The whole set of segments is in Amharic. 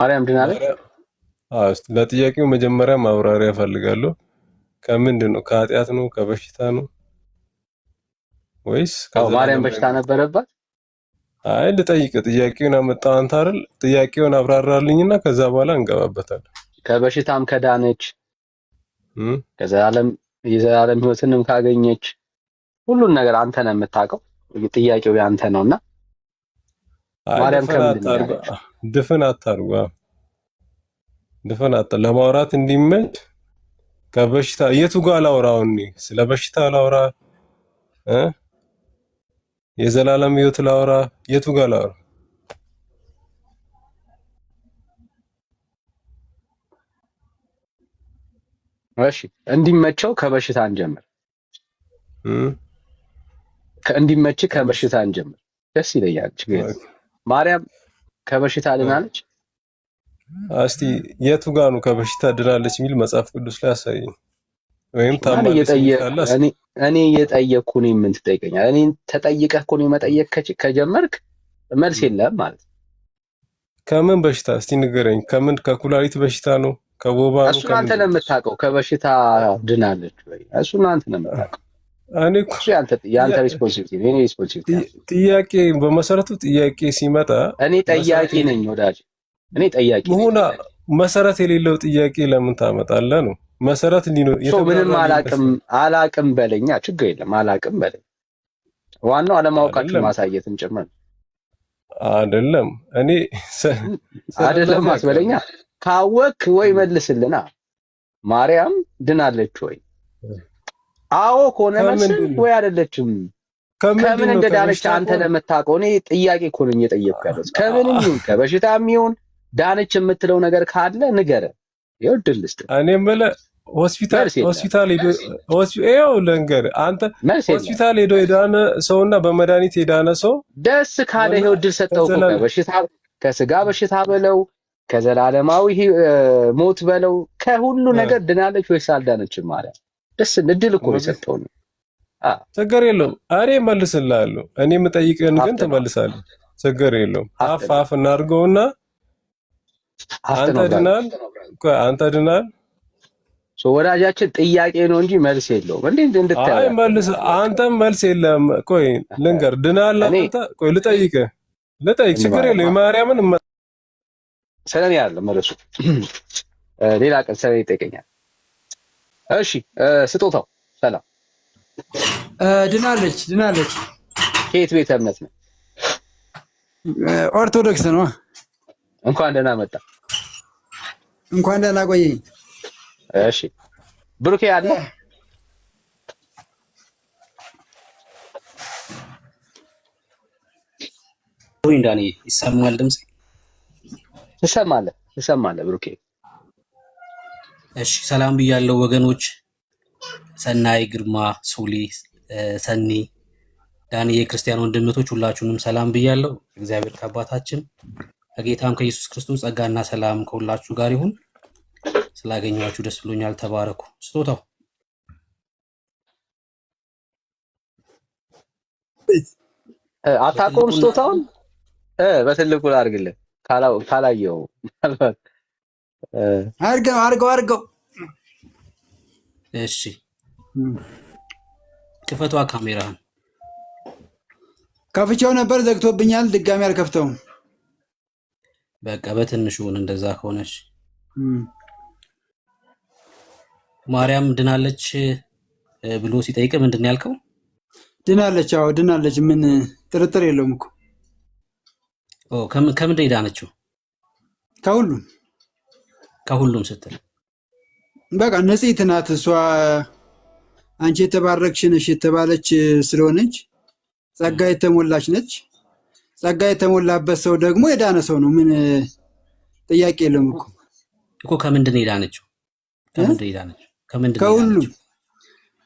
ማርያም ድናለች? ለጥያቄው መጀመሪያ ማብራሪያ ፈልጋለሁ። ከምንድን ነው? ከኃጢአት ነው? ከበሽታ ነው? ወይስ ማርያም በሽታ ነበረባት? አይ ልጠይቅ። ጥያቄውን አመጣው አንተ አይደል? ጥያቄውን አብራራልኝና ከዛ በኋላ እንገባበታለን። ከበሽታም ከዳነች የዘላለም ሕይወትንም ካገኘች ሁሉን ነገር አንተ ነህ የምታውቀው። ጥያቄው ያንተ ነውና ማርያም ድፍን አታርጓ። ለማውራት እንዲመች ከበሽታ የቱ ጋር ላውራው? ስለ በሽታ ላውራ? የዘላለም ሕይወት ላውራ? የቱ ጋር ላውራ? እሺ እንዲመቸው ከበሽታ እንጀምር። እንዲመች ከበሽታ እንጀምር። ደስ ይለኛል። ማርያም ከበሽታ ድናለች? እስቲ የቱ ጋር ነው ከበሽታ ድናለች የሚል መጽሐፍ ቅዱስ ላይ አሳየኝ። ወይም ታማለች እኔ እየጠየቅኩ ነው። ምን ትጠይቀኛለህ? እኔ ተጠይቀህ እኮ ነው መጠየቅ ከጀመርክ መልስ የለም ማለት ነው። ከምን በሽታ እስቲ ንገረኝ። ከምን? ከኩላሊት በሽታ ነው? ከወባ ነው? እሱን አንተ ነው የምታውቀው። ከበሽታ ድናለች ወይ? እሱን አንተ ነው የምታውቀው። እኔ እኮ ያንተ ሪስፖንሲቢሊቲ ነው። እኔ ሪስፖንሲቢሊቲ ጥያቄ በመሰረቱ ጥያቄ ሲመጣ እኔ ጠያቂ ነኝ ወዳጅ። እኔ ጠያቂ ነኝ። መሰረት የሌለው ጥያቄ ለምን ታመጣለህ ነው? መሰረት እንዲኖር ምንም አላቅም በለኛ። ችግር የለም አላቅም በለኝ። ዋናው አለማወቃችን ማሳየትን ጭምር አይደለም። እኔ አይደለም ማስበለኛ። ካወክ ወይ መልስልና ማርያም ድናለች ወይ? አዎ ከሆነ መልስ ወይ አይደለችም። ከምን እንደዳነች አንተ ለምታውቀው። እኔ ጥያቄ እኮ ነኝ እየጠየቅኩ ያለው። ከምንም ይሁን ከበሽታም ይሁን ዳነች የምትለው ነገር ካለ ንገረን። ይወድል ልስጥ። እኔ የምልህ ሆስፒታል ሄዶ የዳነ ሰውና በመድኃኒት የዳነ ሰው ደስ ካለ ይኸው እድል ሰጠው እኮ። ከበሽታ ከስጋ በሽታ በለው ከዘላለማዊ ሞት በለው ከሁሉ ነገር ድናለች ወይስ አልዳነችም ማለት ደስ እድል እኮ የሰጠው ነው። ችግር የለውም። እኔ መልስልሃለሁ። እኔ የምጠይቅህን ግን ትመልሳለህ። ችግር የለውም። አፍ እናድርገውና አንተ ድናል ወዳጃችን ጥያቄ ነው እንጂ መልስ የለውም። አይ መልስ። አንተም መልስ የለም። ቆይ ልንገር፣ ድናል አንተ። ቆይ ልጠይቅ። ችግር የለውም። የማርያምን ስለኔ ያለ መልሱ ሌላ ቀን ስለኔ ይጠይቀኛል። እሺ ስጦታው ሰላም። ድናለች። ከየት ቤተ እምነት ነው? ኦርቶዶክስ ነው። እንኳን ደህና መጣ። እንኳን ደህና ቆየኝ። እሺ ብሩኬ አለ? ዳኒ ይሰማል? ድምጽ ትሰማለህ ብሩኬ? እሺ ሰላም ብያለሁ ወገኖች። ሰናይ፣ ግርማ፣ ሶሊ፣ ሰኒ፣ ዳኒ የክርስቲያን ወንድምቶች ሁላችሁንም ሰላም ብያለሁ። እግዚአብሔር ከአባታችን ከጌታም ከኢየሱስ ክርስቶስ ጸጋና ሰላም ከሁላችሁ ጋር ይሁን። ስላገኘኋችሁ ደስ ብሎኛል። ተባረኩ። ስጦታው አታውቀውም? ስጦታውን በትልቁ ላድርግልህ ካላየው አድርገው። እሺ ክፈቷ ካሜራህን። ከፍቼው ነበር ዘግቶብኛል። ድጋሚ አልከፍተውም። በቃ በትንሹን እንደዛ ከሆነሽ ማርያም ድናለች ብሎ ሲጠይቅ ምንድን ነው ያልከው? ድናለች። አዎ ድናለች። ምን ጥርጥር የለውም እኮ። ከምንድን የዳነችው? ከሁሉም ስትል በቃ ንጽሕት ናት እሷ። አንቺ የተባረክሽ ነሽ የተባለች ስለሆነች ጸጋ የተሞላች ነች። ጸጋ የተሞላበት ሰው ደግሞ የዳነ ሰው ነው። ምን ጥያቄ የለውም እኮ። ከምንድን ነው የዳነችው?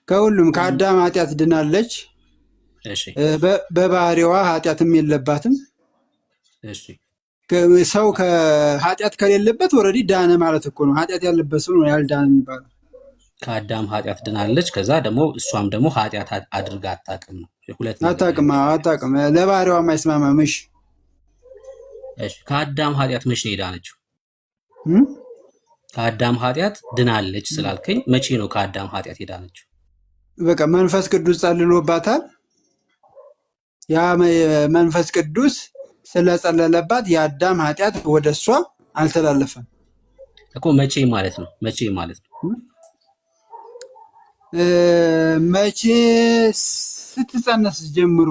ከሁሉም ከአዳም ኃጢአት ድናለች። በባህሪዋ ኃጢአትም የለባትም። ሰው ከኃጢአት ከሌለበት ወረዲ ዳነ ማለት እኮ ነው። ኃጢአት ያለበት ሰው ነው ያልዳነ የሚባለው። ከአዳም ኃጢአት ድናለች። ከዛ ደግሞ እሷም ደግሞ ኃጢአት አድርጋ አታውቅም ነው። አታውቅም። ለባህሪዋ የማይስማማምሽ። ከአዳም ኃጢአት መች ነው የዳነችው? ከአዳም ኃጢአት ድናለች ስላልከኝ መቼ ነው ከአዳም ኃጢአት የዳነችው? በቃ መንፈስ ቅዱስ ጸልሎባታል። ያ መንፈስ ቅዱስ ስለጸለለባት የአዳም ኃጢአት ወደሷ አልተላለፈም እኮ። መቼ ማለት ነው? መቼ ማለት ነው? መቼ ስትጸነስ ጀምሮ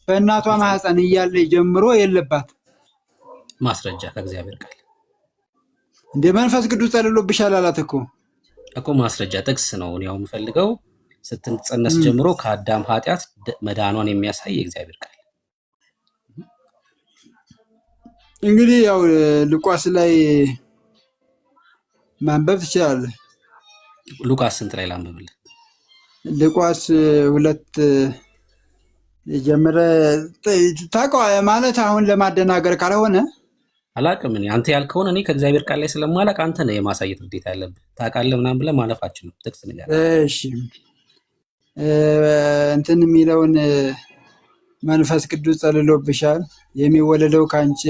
በእናቷ ማህፀን እያለ ጀምሮ የለባት። ማስረጃ ከእግዚአብሔር ቃል እንደ መንፈስ ቅዱስ ጸልሎብሻል አላት እኮ ማስረጃ ጥቅስ ነው እኔ ያው የምፈልገው። ስትጸነስ ጀምሮ ከአዳም ኃጢአት መዳኗን የሚያሳይ የእግዚአብሔር ቃል። እንግዲህ ያው ሉቃስ ላይ ማንበብ ትችላለህ። ሉቃስ ስንት ላይ ላንብብልህ? ሉቃስ 2 የጀመረ ታውቀዋለህ ማለት አሁን ለማደናገር ካልሆነ አላቅም። እኔ አንተ ያልከውን እኔ ከእግዚአብሔር ቃል ላይ ስለማላቅ አንተ ነህ የማሳየት ግዴታ ያለብህ። ታውቃለህ ምናምን ብለህ ማለፋችን ነው። ጥቅስ ነገር እሺ እንትን የሚለውን መንፈስ ቅዱስ ጸልሎብሻል፣ የሚወለደው ካንቺ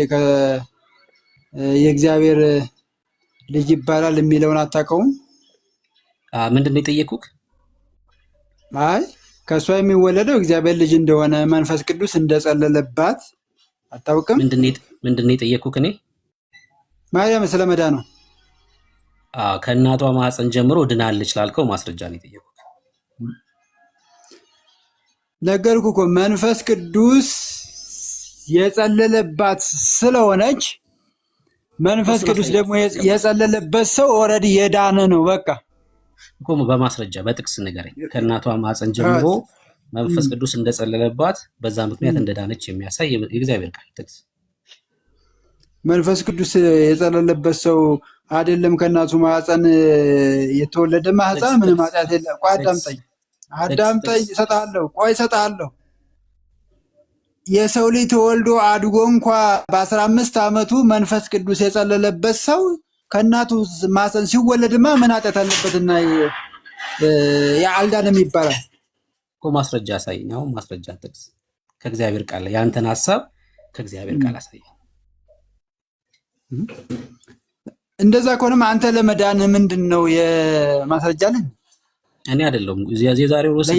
የእግዚአብሔር ልጅ ይባላል የሚለውን አታውቀውም? ምንድን ነው የጠየኩህ? አይ ከእሷ የሚወለደው እግዚአብሔር ልጅ እንደሆነ መንፈስ ቅዱስ እንደጸለለባት አታውቅም? ምንድን ነው የጠየኩህ? እኔ ማርያም ስለመዳ ነው። ከእናቷ ማህፀን ጀምሮ ድናለች ላልከው ማስረጃ ነው የጠየኩህ። ነገርኩህ እኮ መንፈስ ቅዱስ የጸለለባት ስለሆነች መንፈስ ቅዱስ ደግሞ የጸለለበት ሰው ኦልሬዲ የዳነ ነው። በቃ እኮ በማስረጃ በጥቅስ ንገረኝ። ከእናቷ ማህፀን ጀምሮ መንፈስ ቅዱስ እንደጸለለባት በዛ ምክንያት እንደዳነች የሚያሳይ የእግዚአብሔር ቃል ጥቅስ። መንፈስ ቅዱስ የጸለለበት ሰው አይደለም ከእናቱ ማህፀን የተወለደ ማህፀን ምንም ኃጢአት የለም። ቆይ አዳምጠኝ እሰጥሃለሁ። የሰው ልጅ ተወልዶ አድጎ እንኳ በ15 ዓመቱ መንፈስ ቅዱስ የጸለለበት ሰው ከእናቱ ማህፀን ሲወለድማ ምን ኃጢአት አለበትና አልዳነም ይባላል እኮ። ማስረጃ አሳየኝ። አሁን ማስረጃ ጥቅስ ከእግዚአብሔር ቃል ላይ ያንተን ሐሳብ ከእግዚአብሔር ቃል አሳየኝ። እንደዛ ከሆነም አንተ ለመዳን ምንድን ነው የማስረጃ አለኝ? እኔ አይደለሁም የዛሬው ርዕስ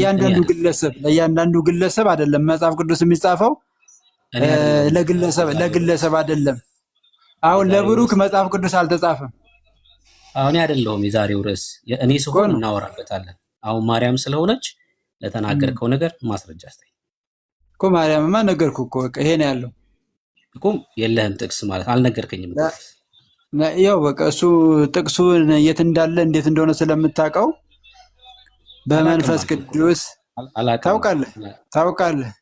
ለእያንዳንዱ ግለሰብ አይደለም መጽሐፍ ቅዱስ የሚጻፈው ለግለሰብ አይደለም። አሁን ለብሩክ መጽሐፍ ቅዱስ አልተጻፈም። አሁን አይደለሁም የዛሬው ርዕስ። እኔ ስሆን እናወራበታለን። አሁን ማርያም ስለሆነች ለተናገርከው ነገር ማስረጃ አስተይ እኮ ማርያምማ ነገርኩ እኮ በቃ ይሄ ነው ያለው እኮ። የለህም ጥቅስ ማለት አልነገርከኝም። ያው በቃ እሱ ጥቅሱ የት እንዳለ እንዴት እንደሆነ ስለምታውቀው በመንፈስ ቅዱስ ታውቃለህ።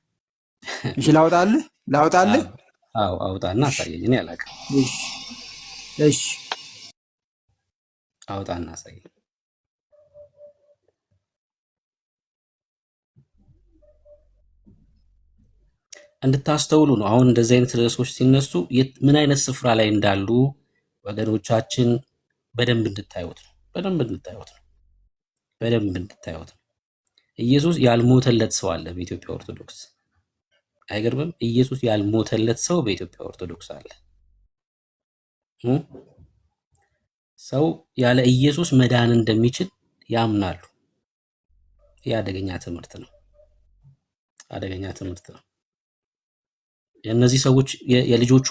እሺ ላውጣልህ? አዎ አውጣና አሳየኝ። እኔ አላውቅም። እሺ አውጣና አሳየኝ። እንድታስተውሉ ነው። አሁን እንደዚህ አይነት ርዕሶች ሲነሱ ምን አይነት ስፍራ ላይ እንዳሉ ወገኖቻችን በደንብ እንድታዩት ነው። በደንብ እንድታዩት ነው። ኢየሱስ ያልሞተለት ሰው አለ በኢትዮጵያ ኦርቶዶክስ። አይገርምም? ኢየሱስ ያልሞተለት ሰው በኢትዮጵያ ኦርቶዶክስ አለ። ሰው ያለ ኢየሱስ መዳን እንደሚችል ያምናሉ። ይህ አደገኛ ትምህርት ነው። የእነዚህ ሰዎች የልጆቹ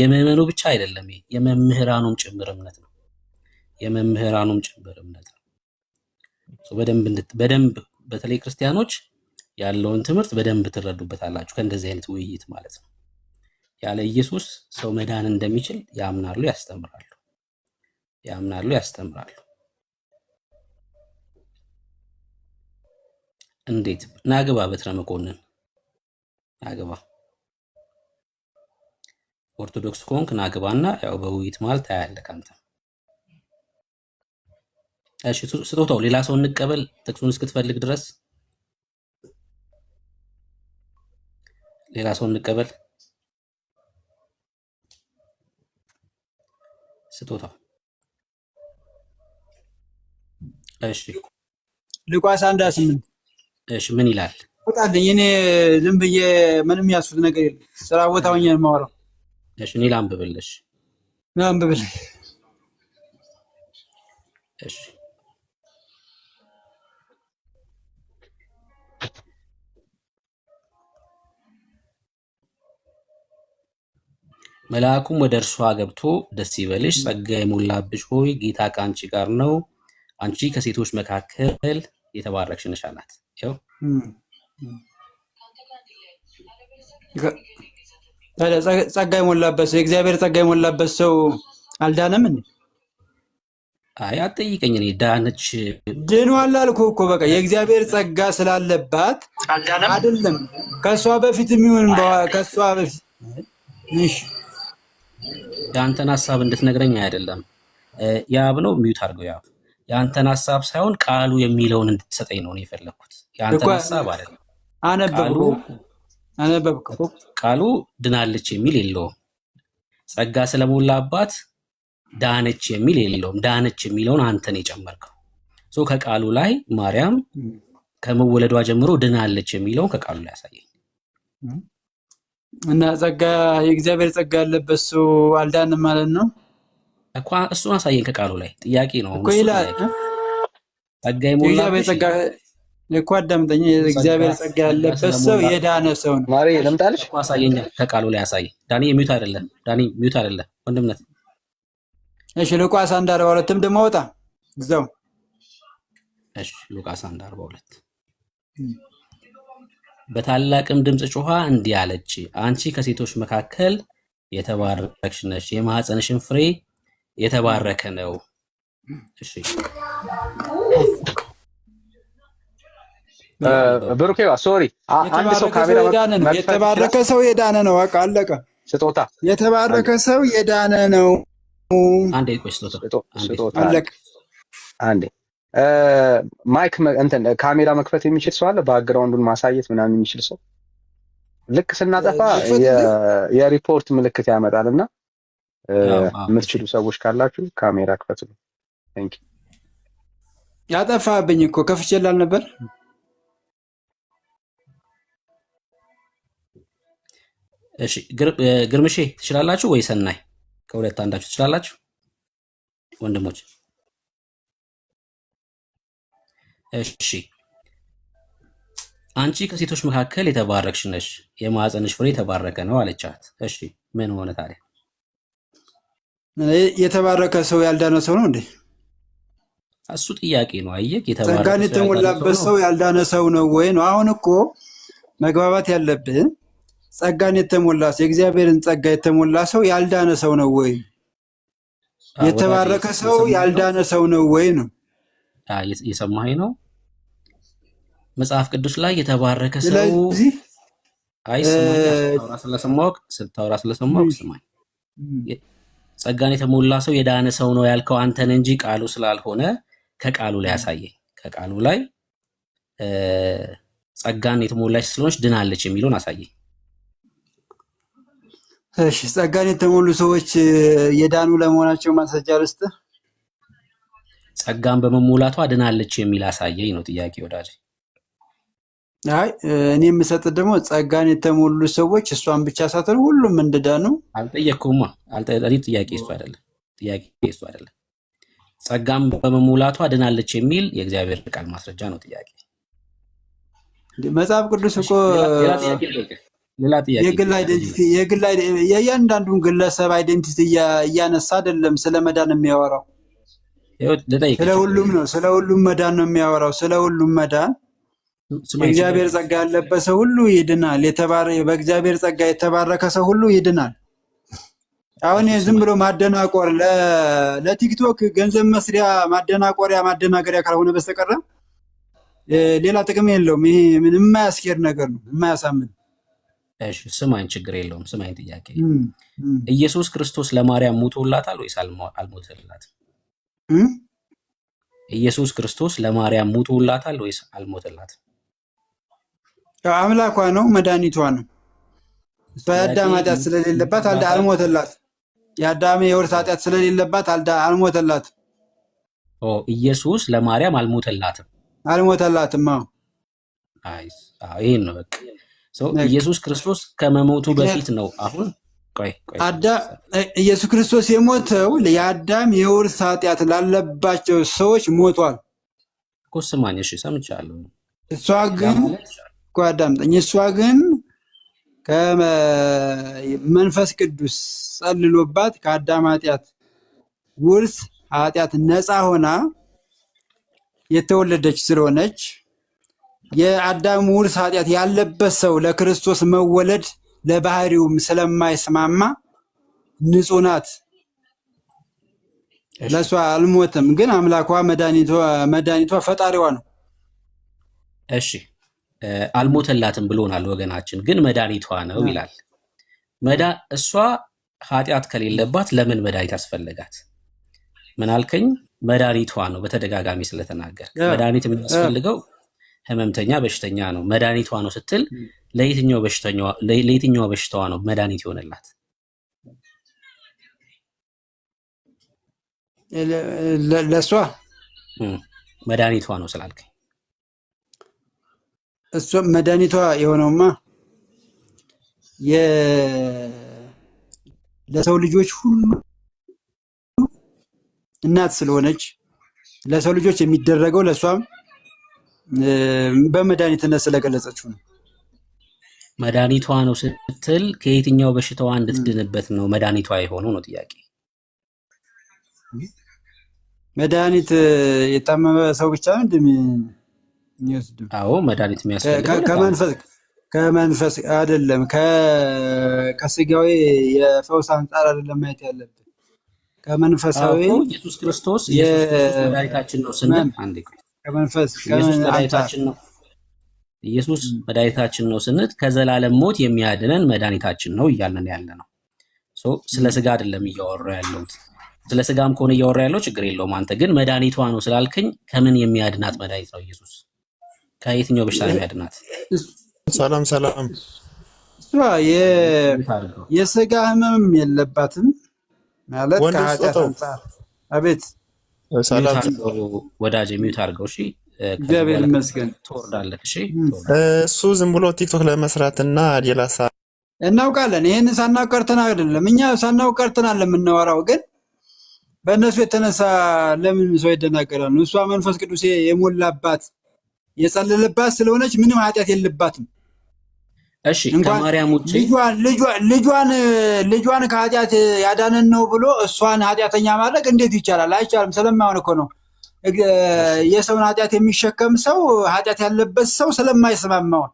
የምዕመኑ ብቻ አይደለም፣ የመምህራኑም ጭምር እምነት ነው። በደንብ በተለይ ክርስቲያኖች ያለውን ትምህርት በደንብ ትረዱበታላችሁ። ከእንደዚህ አይነት ውይይት ማለት ነው። ያለ ኢየሱስ ሰው መዳን እንደሚችል ያምናሉ፣ ያስተምራሉ። እንዴት? ናግባ በትረ መኮንን ናግባ። ኦርቶዶክስ ኮንክ ናግባና ያው በውይይት ማለት ታያለህ አንተ። እሺ ስጦታው ሌላ ሰው እንቀበል ጥቅሱን እስክትፈልግ ድረስ ሌላ ሰው እንቀበል። ስጦታው እሺ ሉቃስ 1:8 እሺ ምን ይላል? ወጣልኝ። እኔ ዝም ብዬ ምንም ያስፉት ነገር የለም። ስራ ቦታ ሆኜ ነው የማወራው። እሺ እኔ ላንብብልሽ። አንብብልኝ። እሺ መልአኩም ወደ እርሷ ገብቶ ደስ ይበልሽ፣ ጸጋ የሞላብሽ ሆይ ጌታ ከአንቺ ጋር ነው፣ አንቺ ከሴቶች መካከል የተባረክሽ ነሽ አላት። ይኸው ጸጋ የሞላበት ሰው የእግዚአብሔር ጸጋ የሞላበት ሰው አልዳነም እንዴ? አይ አትጠይቀኝ። እኔ ዳነች ድኗል አልኩህ እኮ በቃ የእግዚአብሔር ጸጋ ስላለባት አይደለም። ከሷ በፊት የሚሆን ከሷ በፊት እሺ፣ የአንተን ሀሳብ እንድትነግረኝ አይደለም። ያብ ነው ሚዩት አድርገው። ያብ የአንተን ሀሳብ ሳይሆን ቃሉ የሚለውን እንድትሰጠኝ ነው የፈለኩት። የአንተን ሀሳብ አይደለም። አነበብከው። ቃሉ ድናለች የሚል የለውም። ጸጋ ስለሞላባት ዳነች የሚል የለውም። ዳነች የሚለውን አንተን የጨመርከው ሶ ከቃሉ ላይ ማርያም ከመወለዷ ጀምሮ ድናለች የሚለውን ከቃሉ ላይ ያሳየኝ እና ጸጋ የእግዚአብሔር ጸጋ ያለበት ሰው አልዳንም ማለት ነው እኮ። እሱን አሳየኝ ከቃሉ ላይ። ጥያቄ ነው እኮ ይላል። ጸጋ የሞላበት ጸጋ እኮ አዳምጠኝ። የእግዚአብሔር ጸጋ ያለበት ሰው የዳነ ሰው ነው። ማሪ ለምጣልሽ እኮ አሳየኝ ከቃሉ ላይ አሳየኝ። ዳኒ ሚዩት አይደለም። ዳኒ ሚዩት አይደለም ወንድምነት። እሺ ሉቃስ 1:42 ደግሞ ወጣ እዛው። እሺ ሉቃስ 1:42 በታላቅም ድምፅ ጮኻ እንዲህ አለች፣ አንቺ ከሴቶች መካከል የተባረክሽ ነሽ፣ የማኅፀንሽን ፍሬ የተባረከ ነው። እሺ ብሩኬዋ ሶሪ፣ አንድ ሰው ካሜራ የተባረከ ሰው የዳነ ነው። በቃ አለቀ። ስጦታ የተባረከ ሰው የዳነ ነው። አንዴ ቆይ፣ ስጦታ አለቀ። አንዴ ማይክ እንትን ካሜራ መክፈት የሚችል ሰው አለ? ባክግራውንዱን ማሳየት ምናምን የሚችል ሰው? ልክ ስናጠፋ የሪፖርት ምልክት ያመጣልና የምትችሉ ሰዎች ካላችሁ ካሜራ ክፈቱ። ታንኪ ያጠፋብኝ እኮ ከፍቼላል ነበር። እሺ ግርምሼ ትችላላችሁ ወይ ሰናይ? ከሁለት አንዳችሁ ትችላላችሁ ወንድሞች? እሺ አንቺ ከሴቶች መካከል የተባረክሽ ነሽ፣ የማኅፀንሽ ፍሬ የተባረከ ነው አለቻት። እሺ ምን ሆነ ታዲያ? የተባረከ ሰው ያልዳነ ሰው ነው እንዴ? እሱ ጥያቄ ነው። አየህ፣ ጸጋን የተሞላበት ሰው ያልዳነ ሰው ነው ወይ ነው። አሁን እኮ መግባባት ያለብን ጸጋን የተሞላ ሰው የእግዚአብሔርን ጸጋ የተሞላ ሰው ያልዳነ ሰው ነው ወይ? የተባረከ ሰው ያልዳነ ሰው ነው ወይ ነው? የሰማኸኝ ነው። መጽሐፍ ቅዱስ ላይ የተባረከ ሰው አይ ስታወራ ስለሰማሁህ ስማኝ። ጸጋን የተሞላ ሰው የዳነ ሰው ነው ያልከው አንተን እንጂ ቃሉ ስላልሆነ ከቃሉ ላይ ያሳየኝ። ከቃሉ ላይ ጸጋን የተሞላች ስለሆነች ድናለች የሚለውን አሳየኝ። እሺ ጸጋን የተሞሉ ሰዎች የዳኑ ለመሆናቸው ማስረጃ ልስጥህ። ጸጋን በመሞላቷ ድናለች የሚል አሳየኝ ነው ጥያቄ ወዳጅ። አይ እኔ የምሰጥ ደግሞ ጸጋን የተሞሉ ሰዎች እሷን ብቻ ሳትሆን ሁሉም እንደዳኑ አልጠየቅኩማ። እኔ ጥያቄ እሱ አይደለም። ጸጋን በመሞላቷ ድናለች የሚል የእግዚአብሔር ቃል ማስረጃ ነው ጥያቄ። መጽሐፍ ቅዱስ እኮ ሌላ ጥያቄ የግል የእያንዳንዱን ግለሰብ አይዴንቲቲ እያነሳ አይደለም ስለ መዳን የሚያወራው። ስለ ሁሉም ነው፣ ስለ ሁሉም መዳን ነው የሚያወራው። ስለ ሁሉም መዳን እግዚአብሔር ጸጋ ያለበት ሰው ሁሉ ይድናል። በእግዚአብሔር ጸጋ የተባረከ ሰው ሁሉ ይድናል። አሁን ዝም ብሎ ማደናቆር ለቲክቶክ ገንዘብ መስሪያ ማደናገሪያ ካልሆነ በስተቀር ሌላ ጥቅም የለውም። ይሄ ምንም የማያስኬድ ነገር ነው፣ የማያሳምን። እሺ ስማኝ፣ ችግር የለውም። ስማኝ፣ ጥያቄ ኢየሱስ ክርስቶስ ለማርያም ሞቶላታል ወይስ አልሞተላትም? ኢየሱስ ክርስቶስ ለማርያም ሞቶላታል ወይስ አልሞተላትም? አምላኳ ነው፣ መድኃኒቷ ነው። እሷ የአዳም ኃጢአት ስለሌለባት አልሞተላት። የአዳም የውርስ ኃጢአት ስለሌለባት አልሞተላትም። ኢየሱስ ለማርያም አልሞተላትም። አልሞተላትም። ይሄን ነው በቃ። ኢየሱስ ክርስቶስ ከመሞቱ በፊት ነው። አሁን ቆይ ኢየሱስ ክርስቶስ የሞተው የአዳም የውርስ ኃጢአት ላለባቸው ሰዎች ሞቷል እኮ። ስማኝ፣ እሺ ሰምቻለሁ። እሷ ግን እኮ አዳምጠኝ። እሷ ግን ከመንፈስ ቅዱስ ጸልሎባት ከአዳም ኃጢአት ውርስ ኃጢአት ነፃ ሆና የተወለደች ስለሆነች የአዳም ውርስ ኃጢአት ያለበት ሰው ለክርስቶስ መወለድ ለባህሪውም ስለማይስማማ ንጹሕ ናት። ለሷ አልሞተም፣ ግን አምላኳ መድኃኒቷ ፈጣሪዋ ነው። እሺ አልሞተላትም ብሎናል ወገናችን፣ ግን መድኃኒቷ ነው ይላል። እሷ ኃጢአት ከሌለባት ለምን መድኃኒት አስፈለጋት? ምን አልከኝ? መድኃኒቷ ነው። በተደጋጋሚ ስለተናገር መድኃኒት የሚያስፈልገው ህመምተኛ በሽተኛ ነው። መድኃኒቷ ነው ስትል ለየትኛው በሽታዋ ነው መድኃኒት ይሆንላት? ለእሷ መድኃኒቷ ነው ስላልከኝ እሷ መድኃኒቷ የሆነውማ ለሰው ልጆች ሁሉ እናት ስለሆነች ለሰው ልጆች የሚደረገው ለእሷም በመድኃኒትነት ስለገለጸችው ነው። መድኃኒቷ ነው ስትል ከየትኛው በሽታዋ እንድትድንበት ነው መድኃኒቷ የሆነው ነው ጥያቄ። መድኃኒት የታመመ ሰው ብቻ እንደሚወስድ? አዎ መድኃኒት የሚያስፈልገው ከመንፈስ አይደለም፣ ከስጋዊ የፈውስ አንጻር አይደለም ማየት ያለብን፣ ከመንፈሳዊ ኢየሱስ ክርስቶስ መድኃኒታችን ነው ስንል አንዴ ከመንፈስ ኢየሱስ መድኃኒታችን ነው ስንል ከዘላለም ሞት የሚያድነን መድኃኒታችን ነው እያልን ያለ ነው። ስለ ስጋ አይደለም እያወራ ያለሁት። ስለ ስጋም ከሆነ እያወራ ያለው ችግር የለውም። አንተ ግን መድኃኒቷ ነው ስላልከኝ ከምን የሚያድናት መድኃኒት ነው ኢየሱስ? ከየትኛው በሽታ የሚያድናት? ሰላም እሷ የስጋ ህመም የለባትም ማለት ከኃጢአት አንጻር። አቤት ሰላም ወዳጅ ሚውት አድርገው። እሺ እግዚአብሔር ይመስገን። ትወርዳለህ። እሺ እሱ ዝም ብሎ ቲክቶክ ለመስራትና ሌላ እናውቃለን። ይሄን ሳናውቅ ቀርተን አይደለም፣ እኛ ሳናውቅ ቀርተናል የምናወራው፣ ግን በእነሱ የተነሳ ለምን ሰው ይደናገራል? እሷ መንፈስ ቅዱስ የሞላባት የጸለለባት ስለሆነች ምንም ኃጢአት የለባትም። እሺ ከማርያም ውጪ ልጇን ከኃጢአት ያዳነን ነው ብሎ እሷን ኃጢአተኛ ማድረግ እንዴት ይቻላል? አይቻልም። ስለማይሆን እኮ ነው። የሰውን ኃጢአት የሚሸከም ሰው ኃጢአት ያለበት ሰው ስለማይስማማው፣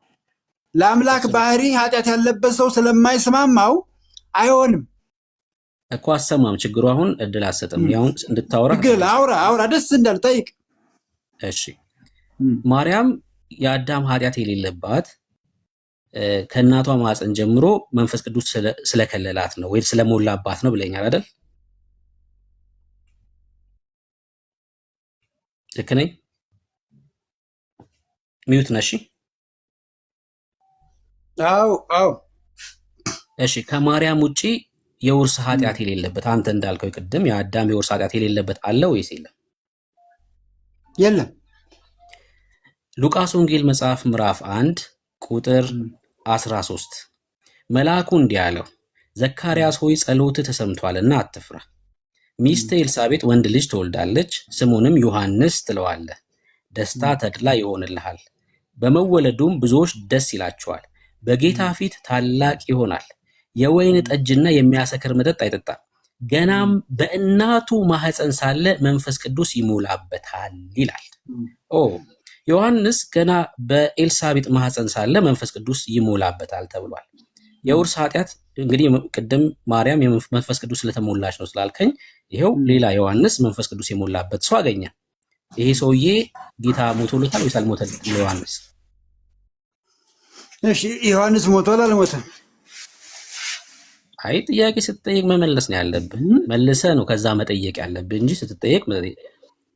ለአምላክ ባህሪ ኃጢአት ያለበት ሰው ስለማይስማማው አይሆንም እኮ። አሰማም ችግሩ አሁን እድል አሰጥም። ያውን እንድታወራ አውራ ደስ እንዳል ጠይቅ። እሺ ማርያም የአዳም ኃጢአት የሌለባት ከእናቷ ማፀን ጀምሮ መንፈስ ቅዱስ ስለከለላት ነው ወይ ስለሞላባት ነው ብለኛል አይደል? ልክ ነኝ? ሚዩት ነሽ? አዎ። እሺ ከማርያም ውጪ የውርስ ኃጢአት የሌለበት አንተ እንዳልከው ቅድም የአዳም የውርስ ኃጢአት የሌለበት አለ ወይስ የለም? የለም። ሉቃስ ወንጌል መጽሐፍ ምዕራፍ 1 ቁጥር 13 መልአኩ እንዲህ አለው፣ ዘካርያስ ሆይ ጸሎትህ ተሰምቷልና አትፍራ። ሚስት ኤልሳቤጥ ወንድ ልጅ ትወልዳለች፣ ስሙንም ዮሐንስ ትለዋለህ። ደስታ ተድላ ይሆንልሃል፣ በመወለዱም ብዙዎች ደስ ይላቸዋል። በጌታ ፊት ታላቅ ይሆናል። የወይን ጠጅና የሚያሰክር መጠጥ አይጠጣም። ገናም በእናቱ ማህፀን ሳለ መንፈስ ቅዱስ ይሞላበታል ይላል። ዮሐንስ ገና በኤልሳቤጥ ማህፀን ሳለ መንፈስ ቅዱስ ይሞላበታል ተብሏል። የውርስ ኃጢአት እንግዲህ ቅድም ማርያም መንፈስ ቅዱስ ስለተሞላች ነው ስላልከኝ፣ ይሄው ሌላ ዮሐንስ መንፈስ ቅዱስ የሞላበት ሰው አገኘ። ይሄ ሰውዬ ጌታ ሞቶለታል ወይስ አልሞተለትም? ዮሐንስ እሺ ዮሐንስ ሞቷል አልሞተም? አይ ጥያቄ ስትጠየቅ መመለስ ነው ያለብህ። መልሰህ ነው ከዛ መጠየቅ ያለብህ እንጂ ስትጠየቅ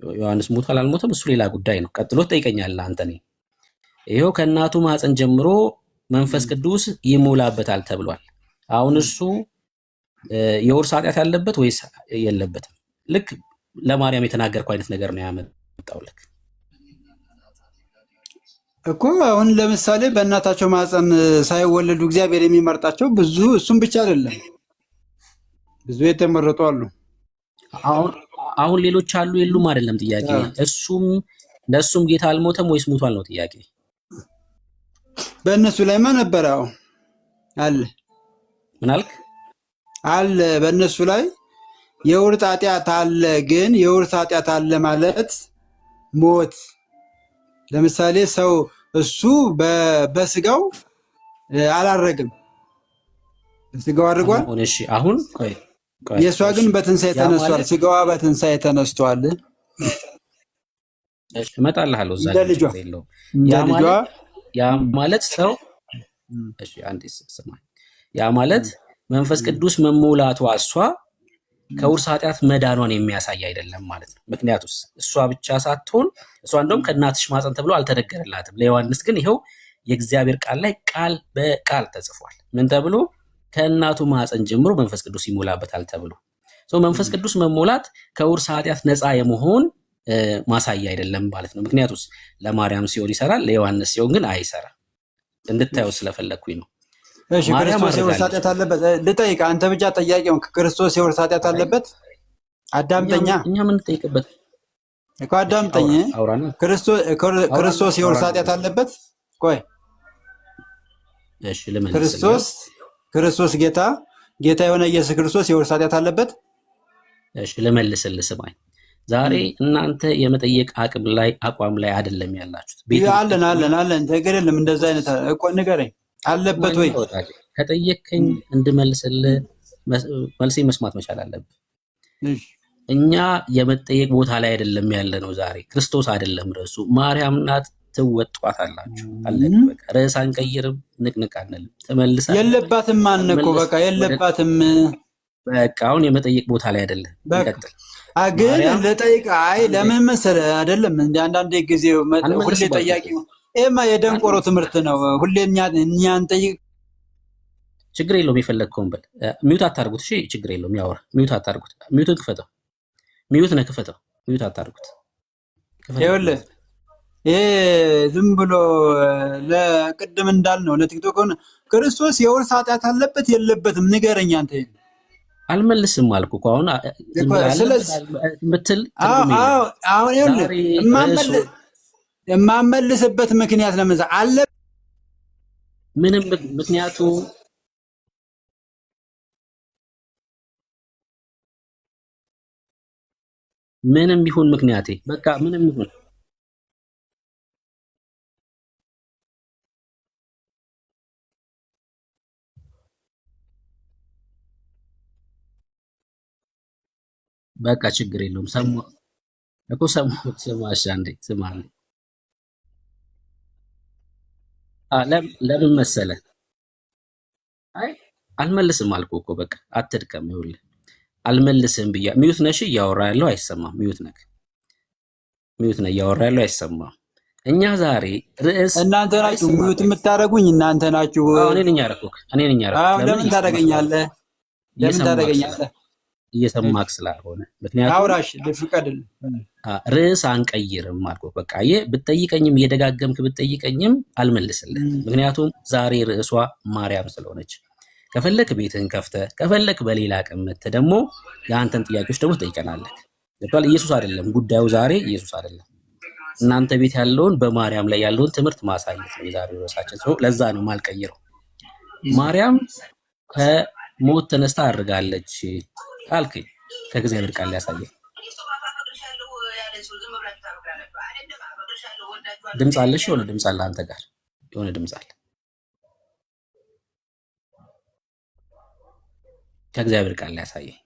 ዮሐንስ ሞቷል አልሞተም እሱ ሌላ ጉዳይ ነው። ቀጥሎ ትጠይቀኛለህ አንተ። ነኝ ይሄው ከእናቱ ማህፀን ጀምሮ መንፈስ ቅዱስ ይሞላበታል ተብሏል። አሁን እሱ የውርስ ኃጢአት ያለበት ወይስ የለበትም? ልክ ለማርያም የተናገርከው አይነት ነገር ነው ያመጣው። ልክ እኮ አሁን ለምሳሌ በእናታቸው ማህፀን ሳይወለዱ እግዚአብሔር የሚመርጣቸው ብዙ፣ እሱም ብቻ አይደለም ብዙ የተመረጡ አሉ። አሁን ሌሎች አሉ የሉም አይደለም ጥያቄ። ለሱም ጌታ አልሞተም ወይስ ሞቷል ነው ጥያቄ። በእነሱ ላይማ ነበር። አለ ምን አልክ? አለ በእነሱ ላይ የውርስ ኃጢአት አለ። ግን የውርስ ኃጢአት አለ ማለት ሞት። ለምሳሌ ሰው እሱ በስጋው አላረግም፣ በስጋው አድርጓል። እሺ አሁን ቆይ የሷ ግን በትንሳኤ ተነስቷል። ስጋዋ በትንሳኤ ተነስቷል። እሺ እመጣልሃለሁ እዛ ልጅ ያ ማለት ሰው እሺ አንዴ ስማኝ። ያ ማለት መንፈስ ቅዱስ መሞላቷ እሷ ከውርስ ኃጢአት መዳኗን የሚያሳይ አይደለም ማለት ነው። ምክንያቱም እሷ ብቻ ሳትሆን እሷ እንደውም ከእናትሽ ማፀን ተብሎ አልተነገረላትም። ለዮሐንስ ግን ይኸው የእግዚአብሔር ቃል ላይ ቃል በቃል ተጽፏል። ምን ተብሎ? ከእናቱ ማፀን ጀምሮ መንፈስ ቅዱስ ይሞላበታል ተብሎ። መንፈስ ቅዱስ መሞላት ከውርስ ኃጢአት ነፃ የመሆን ማሳያ አይደለም ማለት ነው። ምክንያቱም ለማርያም ሲሆን ይሰራል፣ ለዮሐንስ ሲሆን ግን አይሰራም። እንድታየው ስለፈለኩኝ ነው። እሺ ክርስቶስ የውርስ ኃጢአት አለበት? ልጠይቅ፣ አንተ ብቻ ጠያቂው። ክርስቶስ የውርስ ኃጢአት አለበት? አዳምጠኛ። እኛ ምን እንጠይቅበት እኮ አዳምጠኝ። ክርስቶስ የውርስ ኃጢአት አለበት? ቆይ እሺ ልመልስ። ክርስቶስ ጌታ የሆነ ኢየሱስ ክርስቶስ የውርስ ኃጢአት አለበት? እሺ ልመልስልህ፣ ስማኝ። ዛሬ እናንተ የመጠየቅ አቋም ላይ አይደለም ያላችሁት። አለን ነገር የለም እንደዛ አይነት እኮ ንገረኝ። አለበት ወይ? ከጠየቅከኝ እንድመልስልህ መልሴ መስማት መቻል አለብህ። እኛ የመጠየቅ ቦታ ላይ አይደለም ያለ ነው ዛሬ። ክርስቶስ አይደለም ርዕሱ፣ ማርያም ናት። ትወጧታላችሁ። አለቀ በቃ። ርዕስ አንቀይርም፣ ንቅንቅ አንልም። ተመልሳ የለባትም አንኮ በቃ የለባትም። በቃ አሁን የመጠየቅ ቦታ ላይ አይደለም። ይቀጥል። ግን ለጠይቅ ለምን መሰለህ አይደለም እንደ አንዳንድ ጊዜ ሁሌ ጠያቂ ኤማ የደንቆሮ ትምህርት ነው። ሁሌ እኛን ጠይቅ። ችግር የለውም። የፈለግከውን በል። ሚውት አታርጉት። እሺ ችግር የለውም። ያወራ። ሚውት አታርጉት። ሚውትን ክፈተው። ሚውት ነህ ክፈተው። ሚውት አታርጉት። ይኸውልህ ይሄ ዝም ብሎ ለቅድም እንዳልነው ለቲክቶክ ሆነ ክርስቶስ የውርስ ኃጢአት አለበት የለበትም? ንገረኝ አንተ። አልመልስም አልኩ እኮ አሁን ምትል አሁን ይኸውልህ የማመልስበት ምክንያት ለምን አለ? ምንም ምክንያቱ ምንም ይሁን ምክንያቴ በቃ ምንም ይሁን በቃ ችግር የለውም። ሰማሽ አንዴ ስማልኝ። ለምን መሰለ? አይ አልመልስም አልኩ እኮ በቃ አትድከም። ይኸውልህ አልመልስም ብያ ሚዩት ነሽ፣ እያወራ ያለው አይሰማም። ሚዩት ነህ እያወራ ያለው አይሰማም። እኛ ዛሬ ርዕስ እናንተ ናችሁ ሚዩት የምታደርጉኝ እናንተ ናችሁ። እኔ ነኝ ያደረኩህ። ለምን ታደርገኛለህ? እየሰማክ ስላልሆነ ምክንያቱም አውራሽ ልፍቀድል ርዕስ አንቀይርም አልኩህ። በቃ ብትጠይቀኝም እየደጋገምክ ብትጠይቀኝም አልመልስልህ። ምክንያቱም ዛሬ ርዕሷ ማርያም ስለሆነች ከፈለክ ቤትህን ከፍተህ ከፈለክ በሌላ ቀመት ደግሞ የአንተን ጥያቄዎች ደግሞ ትጠይቀናለህ። ገብቶሃል? ኢየሱስ አይደለም ጉዳዩ ዛሬ ኢየሱስ አይደለም። እናንተ ቤት ያለውን በማርያም ላይ ያለውን ትምህርት ማሳየት ነው የዛሬው ርዕሳችን። ለዛ ነው ማልቀይረው። ማርያም ከሞት ተነስታ አድርጋለች ካልከኝ ከእግዚአብሔር ቃል ያሳየኝ ድምፅ አለሽ? የሆነ ድምፅ አለ አንተ ጋር የሆነ ድምፅ አለ። ከእግዚአብሔር ቃል ያሳየኝ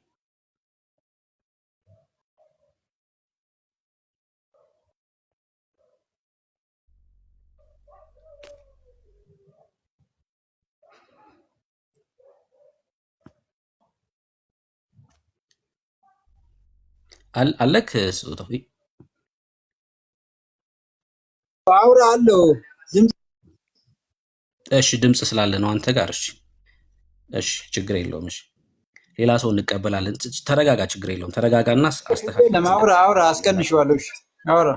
አለክ ስጦታው አውራ አለው። እሺ ድምፅ ስላለ ነው አንተ ጋር። እሺ ችግር የለውም። እሺ ሌላ ሰው እንቀበላለን። ተረጋጋ፣ ችግር የለውም። ተረጋጋና አስተካክል። አውራ አስቀንሽዋለሁ። እሺ አውራ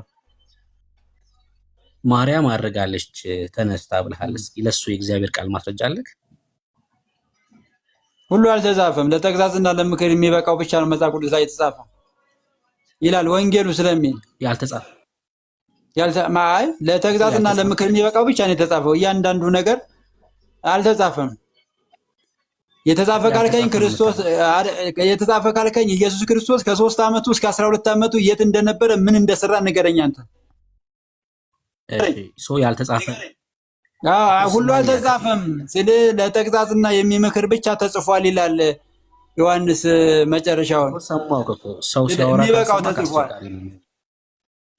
ማርያም አድርጋለች ተነስታ ብለሃል። እስኪ ለሱ የእግዚአብሔር ቃል ማስረጃ አለክ? ሁሉ አልተጻፈም። ለተግሳጽና ለምክር የሚበቃው ብቻ ነው መጽሐፍ ቅዱስ ላይ የተጻፈው ይላል ወንጌሉ ስለሚል ያልተጻፈ አይ ለተግሳጽና ለምክር የሚበቃው ብቻ ነው የተጻፈው። እያንዳንዱ ነገር አልተጻፈም። የተጻፈ ካልከኝ ክርስቶስ የተጻፈ ካልከኝ ኢየሱስ ክርስቶስ ከ3 ዓመቱ እስከ 12 ዓመቱ የት እንደነበረ ምን እንደሰራ ንገረኝ አንተ። እሺ ያልተጻፈ ሁሉ አልተጻፈም። ስለ ለተግሳጽና የሚመክር ብቻ ተጽፏል ይላል ዮሐንስ መጨረሻውን። ሰው ሲያወራ የሚበቃው ተጽፏል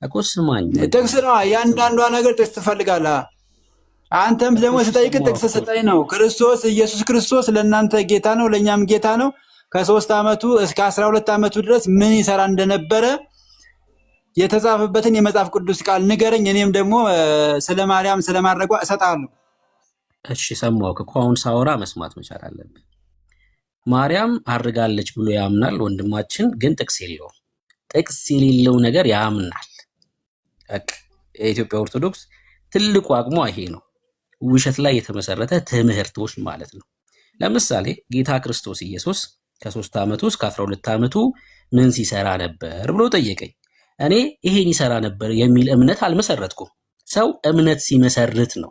እኮ ስማኝ። ጥቅስ ነው እያንዳንዷ ነገር ጥቅስ ትፈልጋለህ። አንተም ደግሞ ስጠይቅ ጥቅስ ስጠኝ ነው። ክርስቶስ ኢየሱስ ክርስቶስ ለእናንተ ጌታ ነው ለእኛም ጌታ ነው። ከ3 ዓመቱ እስከ 12 ዓመቱ ድረስ ምን ይሰራ እንደነበረ የተጻፈበትን የመጽሐፍ ቅዱስ ቃል ንገረኝ። እኔም ደግሞ ስለ ማርያም ስለማድረጓ እሰጣለሁ። እሺ ሰማሁህ እኮ አሁን ሳወራ መስማት መቻል አለብህ። ማርያም አርጋለች ብሎ ያምናል ወንድማችን፣ ግን ጥቅስ የለውም። ጥቅስ የሌለው ነገር ያምናል። በቃ የኢትዮጵያ ኦርቶዶክስ ትልቁ አቅሟ ይሄ ነው። ውሸት ላይ የተመሰረተ ትምህርቶች ማለት ነው። ለምሳሌ ጌታ ክርስቶስ ኢየሱስ ከ3 ዓመቱ እስከ 12 ዓመቱ ምን ሲሰራ ነበር ብሎ ጠየቀኝ። እኔ ይሄን ይሰራ ነበር የሚል እምነት አልመሰረትኩም። ሰው እምነት ሲመሰርት ነው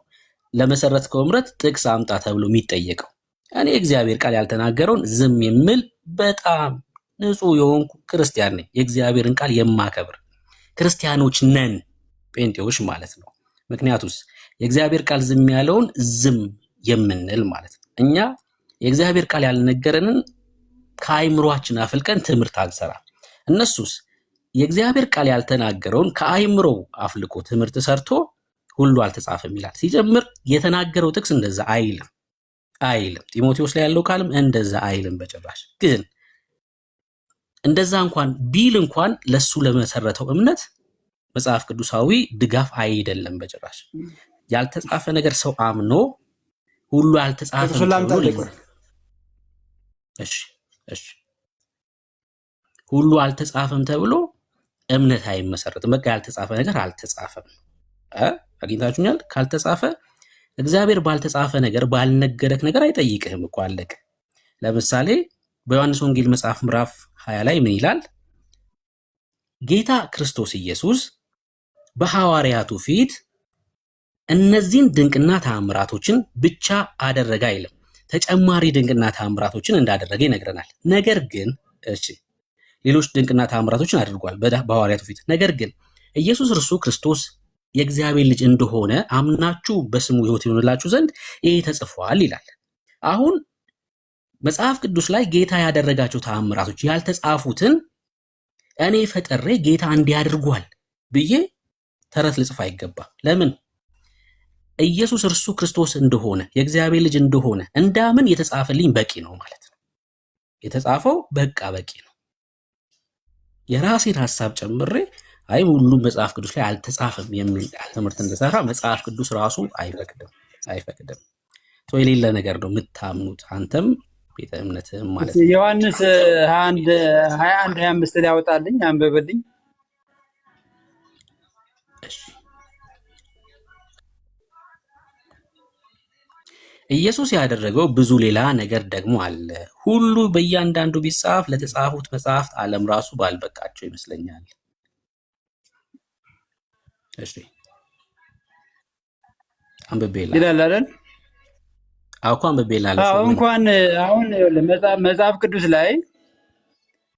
ለመሰረትከው እምነት ጥቅስ አምጣ ተብሎ የሚጠየቀው። እኔ እግዚአብሔር ቃል ያልተናገረውን ዝም የምል በጣም ንጹህ የሆንኩ ክርስቲያን ነኝ። የእግዚአብሔርን ቃል የማከብር ክርስቲያኖች ነን፣ ጴንጤዎች ማለት ነው። ምክንያቱስ የእግዚአብሔር ቃል ዝም ያለውን ዝም የምንል ማለት ነው። እኛ የእግዚአብሔር ቃል ያልነገረንን ከአይምሮአችን አፍልቀን ትምህርት አንሰራ። እነሱስ የእግዚአብሔር ቃል ያልተናገረውን ከአይምሮ አፍልቆ ትምህርት ሰርቶ ሁሉ አልተጻፈም ይላል። ሲጀምር የተናገረው ጥቅስ እንደዛ አይልም። ጢሞቴዎስ ላይ ያለው ቃልም እንደዛ አይልም በጭራሽ። ግን እንደዛ እንኳን ቢል እንኳን ለሱ ለመሰረተው እምነት መጽሐፍ ቅዱሳዊ ድጋፍ አይደለም በጭራሽ። ያልተጻፈ ነገር ሰው አምኖ ሁሉ አልተጻፈም ተብሎ እሺ ሁሉ አልተጻፈም ተብሎ እምነት አይመሰረትም። በቃ ያልተጻፈ ነገር አልተጻፈም። አግኝታችሁኛል? ካልተጻፈ እግዚአብሔር ባልተጻፈ ነገር ባልነገረክ ነገር አይጠይቅህም እኮ አለቀ። ለምሳሌ በዮሐንስ ወንጌል መጽሐፍ ምዕራፍ 20 ላይ ምን ይላል? ጌታ ክርስቶስ ኢየሱስ በሐዋርያቱ ፊት እነዚህን ድንቅና ተአምራቶችን ብቻ አደረገ አይልም። ተጨማሪ ድንቅና ተአምራቶችን እንዳደረገ ይነግረናል። ነገር ግን ሌሎች ድንቅና ተአምራቶችን አድርጓል በሐዋርያቱ ፊት። ነገር ግን ኢየሱስ እርሱ ክርስቶስ የእግዚአብሔር ልጅ እንደሆነ አምናችሁ በስሙ ሕይወት ይሆንላችሁ ዘንድ ይሄ ተጽፏል ይላል። አሁን መጽሐፍ ቅዱስ ላይ ጌታ ያደረጋቸው ተአምራቶች ያልተጻፉትን እኔ ፈጥሬ ጌታ እንዲያደርጓል ብዬ ተረት ልጽፍ አይገባም። ለምን? ኢየሱስ እርሱ ክርስቶስ እንደሆነ የእግዚአብሔር ልጅ እንደሆነ እንዳምን የተጻፈልኝ በቂ ነው ማለት ነው። የተጻፈው በቃ በቂ ነው። የራሴን ሐሳብ ጨምሬ አይ ሁሉም መጽሐፍ ቅዱስ ላይ አልተጻፈም የሚል ትምህርት እንደሰራ መጽሐፍ ቅዱስ ራሱ አይፈቅድም። ሰው የሌለ ነገር ነው የምታምኑት አንተም ቤተ እምነትህም ማለት ነው። ዮሐንስ 21:25 ላይ ያወጣልኝ አንብብልኝ። ኢየሱስ ያደረገው ብዙ ሌላ ነገር ደግሞ አለ። ሁሉ በእያንዳንዱ ቢጻፍ ለተጻፉት መጽሐፍት ዓለም ራሱ ባልበቃቸው ይመስለኛል። እሺ አንብቤላ ይላል አይደል? አንብቤላ እንኳን አሁን መጽሐፍ ቅዱስ ላይ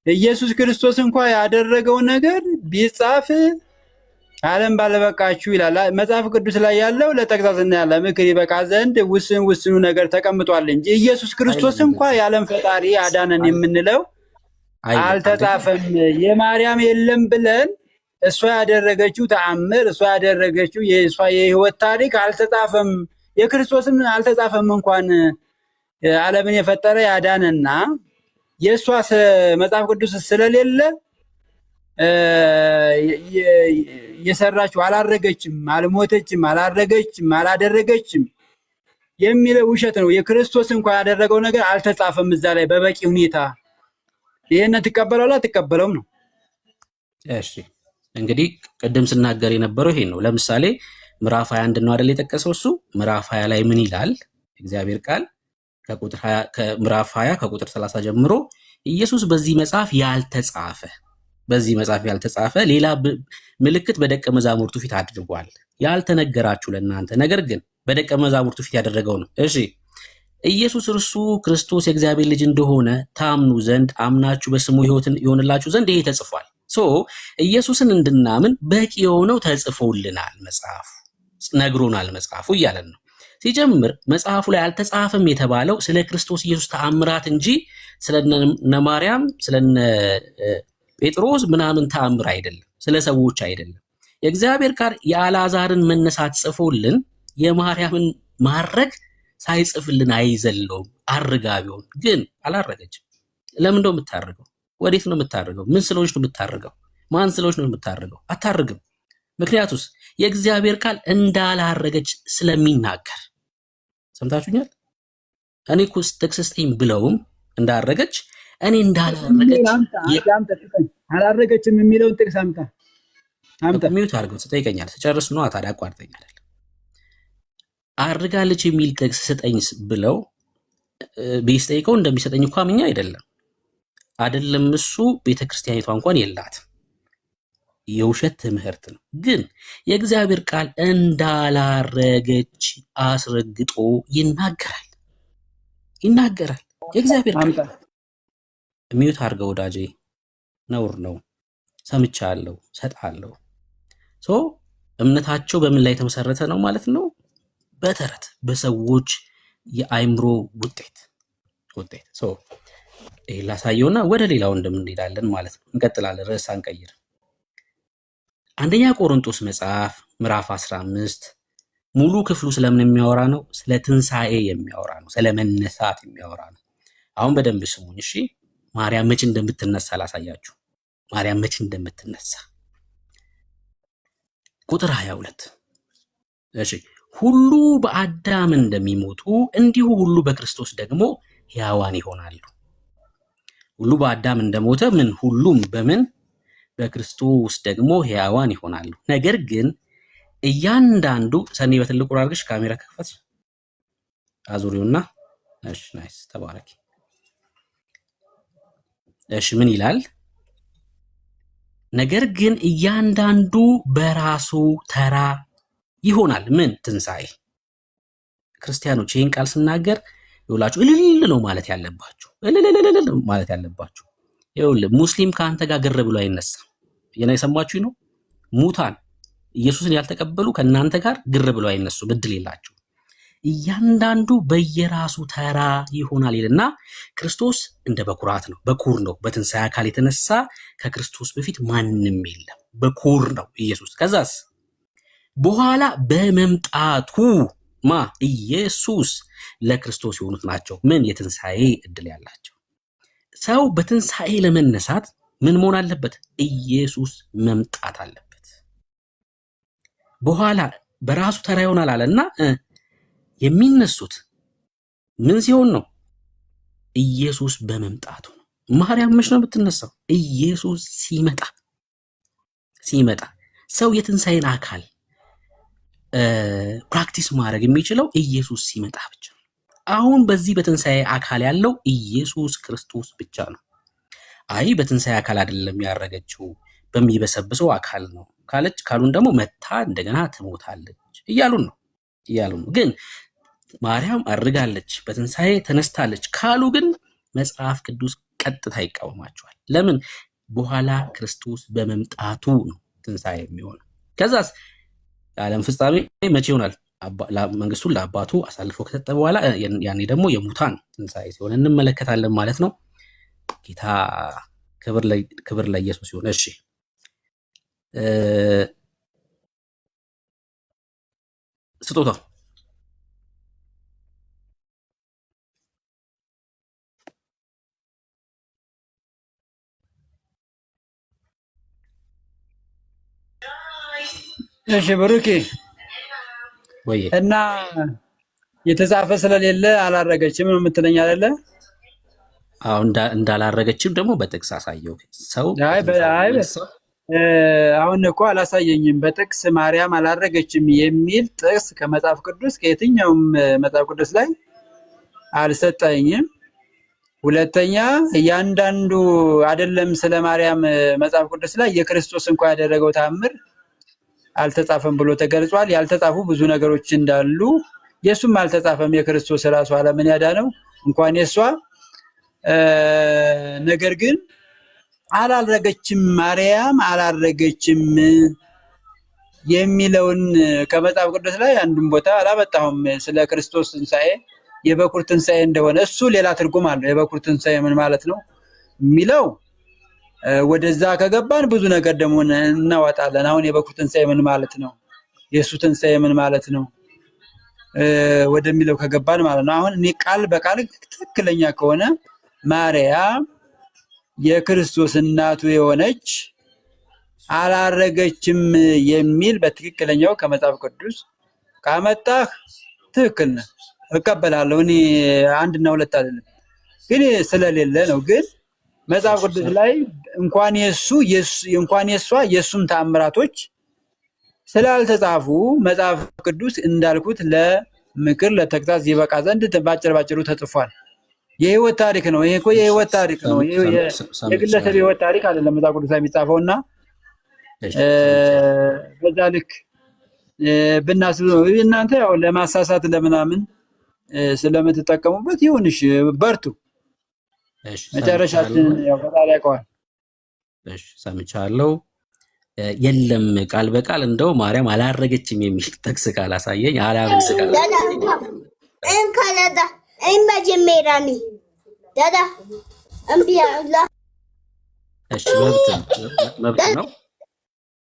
ኢየሱስ ክርስቶስ እንኳን ያደረገው ነገር ቢጻፍ ዓለም ባልበቃችሁ ይላል። መጽሐፍ ቅዱስ ላይ ያለው ለተግሳጽና ለምክር ይበቃ ዘንድ ውስኑ ነገር ተቀምጧል እንጂ ኢየሱስ ክርስቶስ እንኳን የዓለም ፈጣሪ አዳነን የምንለው አልተጻፈም። የማርያም የለም ብለን እሷ ያደረገችው ተአምር እሷ ያደረገችው የእሷ የህይወት ታሪክ አልተጻፈም። የክርስቶስም አልተጻፈም። እንኳን ዓለምን የፈጠረ ያዳነና የእሷ መጽሐፍ ቅዱስ ስለሌለ የሰራችው አላረገችም፣ አልሞተችም፣ አላረገችም፣ አላደረገችም የሚለው ውሸት ነው። የክርስቶስ እንኳን ያደረገው ነገር አልተጻፈም እዛ ላይ በበቂ ሁኔታ። ይሄንን ትቀበለው አትቀበለውም ነው። እሺ እንግዲህ ቅድም ስናገር የነበረው ይሄን ነው። ለምሳሌ ምዕራፍ 21 ነው አይደል የጠቀሰው እሱ። ምዕራፍ 20 ላይ ምን ይላል እግዚአብሔር ቃል? ከቁጥር 20 ከምዕራፍ 20 ከቁጥር 30 ጀምሮ ኢየሱስ በዚህ መጽሐፍ ያልተጻፈ ሌላ ምልክት በደቀ መዛሙርቱ ፊት አድርጓል። ያልተነገራችሁ ለእናንተ ነገር ግን በደቀ መዛሙርቱ ፊት ያደረገው ነው። እሺ ኢየሱስ እርሱ ክርስቶስ የእግዚአብሔር ልጅ እንደሆነ ታምኑ ዘንድ አምናችሁ በስሙ ሕይወትን ይሆንላችሁ ዘንድ ይሄ ተጽፏል። ኢየሱስን እንድናምን በቂ የሆነው ተጽፎልናል፣ መጽሐፉ ነግሮናል፣ መጽሐፉ እያለን ነው። ሲጀምር መጽሐፉ ላይ አልተጻፈም የተባለው ስለ ክርስቶስ ኢየሱስ ተአምራት እንጂ ስለነ ማርያም ስለነ ጴጥሮስ ምናምን ተአምር አይደለም፣ ስለ ሰዎች አይደለም። የእግዚአብሔር ቃል የአልዓዛርን መነሳት ጽፎልን የማርያምን ማረግ ሳይጽፍልን አይዘለውም። አርጋቢውን ግን አላረገችም። ለምን ነው የምታርገው? ወዴት ነው የምታርገው? ምን ስለሆነች ነው የምታርገው? ማን ስለሆነች ነው የምታርገው? አታርግም። ምክንያቱስ የእግዚአብሔር ቃል እንዳላረገች ስለሚናገር። ሰምታችሁኛል? እኔ እኮ ጥቅስ ስጠኝ ብለውም እንዳረገች እኔ እንዳላረገች አላረገችም የሚለውን ጥቅስ አምጣ። ሚዩት አድርገው ትጠይቀኛለህ። ስጨርስ ነው ታዲያ አቋርጠኝ አይደል? አርጋለች የሚል ጥቅስ ስጠኝ ብለው ቢስጠይቀው እንደሚሰጠኝ እኮ አምኛ አይደለም እሱ ቤተክርስቲያኒቷ እንኳን የላትም። የውሸት ትምህርት ነው። ግን የእግዚአብሔር ቃል እንዳላረገች አስረግጦ ይናገራል። የእግዚአብሔር ቃል ሚዩት አድርገው ወዳጄ፣ ነውር ነው። ሰምቻለሁ፣ ሰጣለሁ። እምነታቸው በምን ላይ የተመሰረተ ነው ማለት ነው? በተረት በሰዎች የአይምሮ ውጤት ይሄ ላሳየውና ወደ ሌላው እንደምንሄዳለን ማለት ነው። እንቀጥላለን፣ ርዕስ አንቀይር። አንደኛ ቆሮንቶስ መጽሐፍ ምዕራፍ 15 ሙሉ ክፍሉ ስለምን የሚያወራ ነው? ስለ ትንሣኤ የሚያወራ ነው። ስለ መነሳት የሚያወራ ነው። አሁን በደንብ ስሙኝ እሺ። ማርያም መቼ እንደምትነሳ ላሳያችሁ። ማርያም መቼ እንደምትነሳ ቁጥር 22 እሺ። ሁሉ በአዳም እንደሚሞቱ እንዲሁ ሁሉ በክርስቶስ ደግሞ ሕያዋን ይሆናሉ። ሁሉ በአዳም እንደሞተ ሁሉም በምን በክርስቶስ ደግሞ ሕያዋን ይሆናሉ። ነገር ግን እያንዳንዱ ሰኔ በትልቁ አድርገሽ ካሜራ ከፈት አዙሪውና እሺ፣ ናይስ ተባረኪ። እሺ ምን ይላል? ነገር ግን እያንዳንዱ በራሱ ተራ ይሆናል። ምን ትንሣኤ? ክርስቲያኖች ይህን ቃል ስናገር ይውላችሁ እልል ነው ማለት ያለባችሁ፣ እልል ማለት ያለባችሁ። ይኸውልህ ሙስሊም ከአንተ ጋር ግር ብሎ አይነሳም። የሰማችሁኝ ነው። ሙታን ኢየሱስን ያልተቀበሉ ከእናንተ ጋር ግር ብሎ አይነሱ፣ እድል የላችሁ። እያንዳንዱ በየራሱ ተራ ይሆናል ይልና ክርስቶስ እንደ በኩራት ነው፣ በኩር ነው። በትንሣኤ አካል የተነሳ ከክርስቶስ በፊት ማንም የለም፣ በኩር ነው ኢየሱስ። ከዛስ በኋላ በመምጣቱ ኢየሱስ ለክርስቶስ የሆኑት ናቸው ምን የትንሣኤ እድል ያላቸው። ሰው በትንሣኤ ለመነሳት ምን መሆን አለበት? ኢየሱስ መምጣት አለበት። በኋላ በራሱ ተራ ይሆናል አለና የሚነሱት ምን ሲሆን ነው? ኢየሱስ በመምጣቱ ነው። ማርያም መች ነው የምትነሳው? ኢየሱስ ሲመጣ። ሰው የትንሣኤን አካል ፕራክቲስ ማድረግ የሚችለው ኢየሱስ ሲመጣ ብቻ ነው። አሁን በዚህ በትንሣኤ አካል ያለው ኢየሱስ ክርስቶስ ብቻ ነው። አይ በትንሣኤ አካል አይደለም ያረገችው በሚበሰብሰው አካል ነው ካሉን ደግሞ መታ እንደገና ትሞታለች እያሉን ነው። ግን ማርያም አርጋለች በትንሣኤ ተነስታለች ካሉ ግን መጽሐፍ ቅዱስ ቀጥታ ይቃወማቸዋል። ለምን? በኋላ ክርስቶስ በመምጣቱ ነው ትንሣኤ የሚሆነው። ከዛስ የዓለም ፍጻሜ መቼ ይሆናል? መንግስቱን ለአባቱ አሳልፎ ከሰጠ በኋላ ያኔ ደግሞ የሙታን ትንሣኤ ሲሆን እንመለከታለን ማለት ነው። ጌታ ክብር ለኢየሱስ ይሁን። እሺ ስጦታ እሺ ብሩኬ ወይ እና የተጻፈ ስለሌለ አላረገችም ነው የምትለኝ አይደለ? አዎ እንዳላረገችም ደግሞ በጥቅስ አሳየው። ሰው አሁን እኮ አላሳየኝም። በጥቅስ ማርያም አላረገችም የሚል ጥቅስ ከመጽሐፍ ቅዱስ ከየትኛውም መጽሐፍ ቅዱስ ላይ አልሰጠኝም። ሁለተኛ እያንዳንዱ አይደለም ስለ ማርያም መጽሐፍ ቅዱስ ላይ የክርስቶስ እንኳን ያደረገው ተአምር አልተጻፈም ብሎ ተገልጿል። ያልተጻፉ ብዙ ነገሮች እንዳሉ የሱም አልተጻፈም። የክርስቶስ ራሱ ዓለምን ያዳነው እንኳን የሷ ነገር ግን አላረገችም ማርያም አላረገችም የሚለውን ከመጽሐፍ ቅዱስ ላይ አንዱን ቦታ አላመጣሁም። ስለ ክርስቶስ ትንሣኤ የበኩር ትንሣኤ እንደሆነ እሱ ሌላ ትርጉም አለው። የበኩር ትንሣኤ ምን ማለት ነው የሚለው ወደዛ ከገባን ብዙ ነገር ደግሞ እናወጣለን። አሁን የበኩር ትንሣኤ ምን ማለት ነው፣ የሱ ትንሣኤ ምን ማለት ነው ወደሚለው ከገባን ማለት ነው። አሁን እኔ ቃል በቃል ትክክለኛ ከሆነ ማርያም የክርስቶስ እናቱ የሆነች አላረገችም የሚል በትክክለኛው ከመጽሐፍ ቅዱስ ካመጣህ ትክክል ነው፣ እቀበላለሁ። እኔ አንድና ሁለት አይደለም ግን ስለሌለ ነው። ግን መጽሐፍ ቅዱስ ላይ እንኳን የሷ የሱም ተአምራቶች ስላልተጻፉ መጽሐፍ ቅዱስ እንዳልኩት ለምክር ለተግሳጽ ይበቃ ዘንድ ባጭሩ ተጽፏል። የህይወት ታሪክ ነው። ይሄ እኮ የህይወት ታሪክ ነው። የግለሰብ የህይወት ታሪክ አይደለም መጽሐፍ ቅዱስ ላይ የሚጻፈውና በዛ ልክ ብናስብ እናንተ ያው ለማሳሳት ለምናምን ስለምትጠቀሙበት ይሁንሽ፣ በርቱ። መጨረሻችንን ያው ፈጣሪ ያውቀዋል። እሺ ሰምቻለሁ። የለም ቃል በቃል እንደው ማርያም አላረገችም የሚል ጥቅስ ካላሳየኝ አላምስቃለሁ። እንካላዳ አይማጀሜራኒ ዳዳ አምቢያላ እሺ መብት ነው።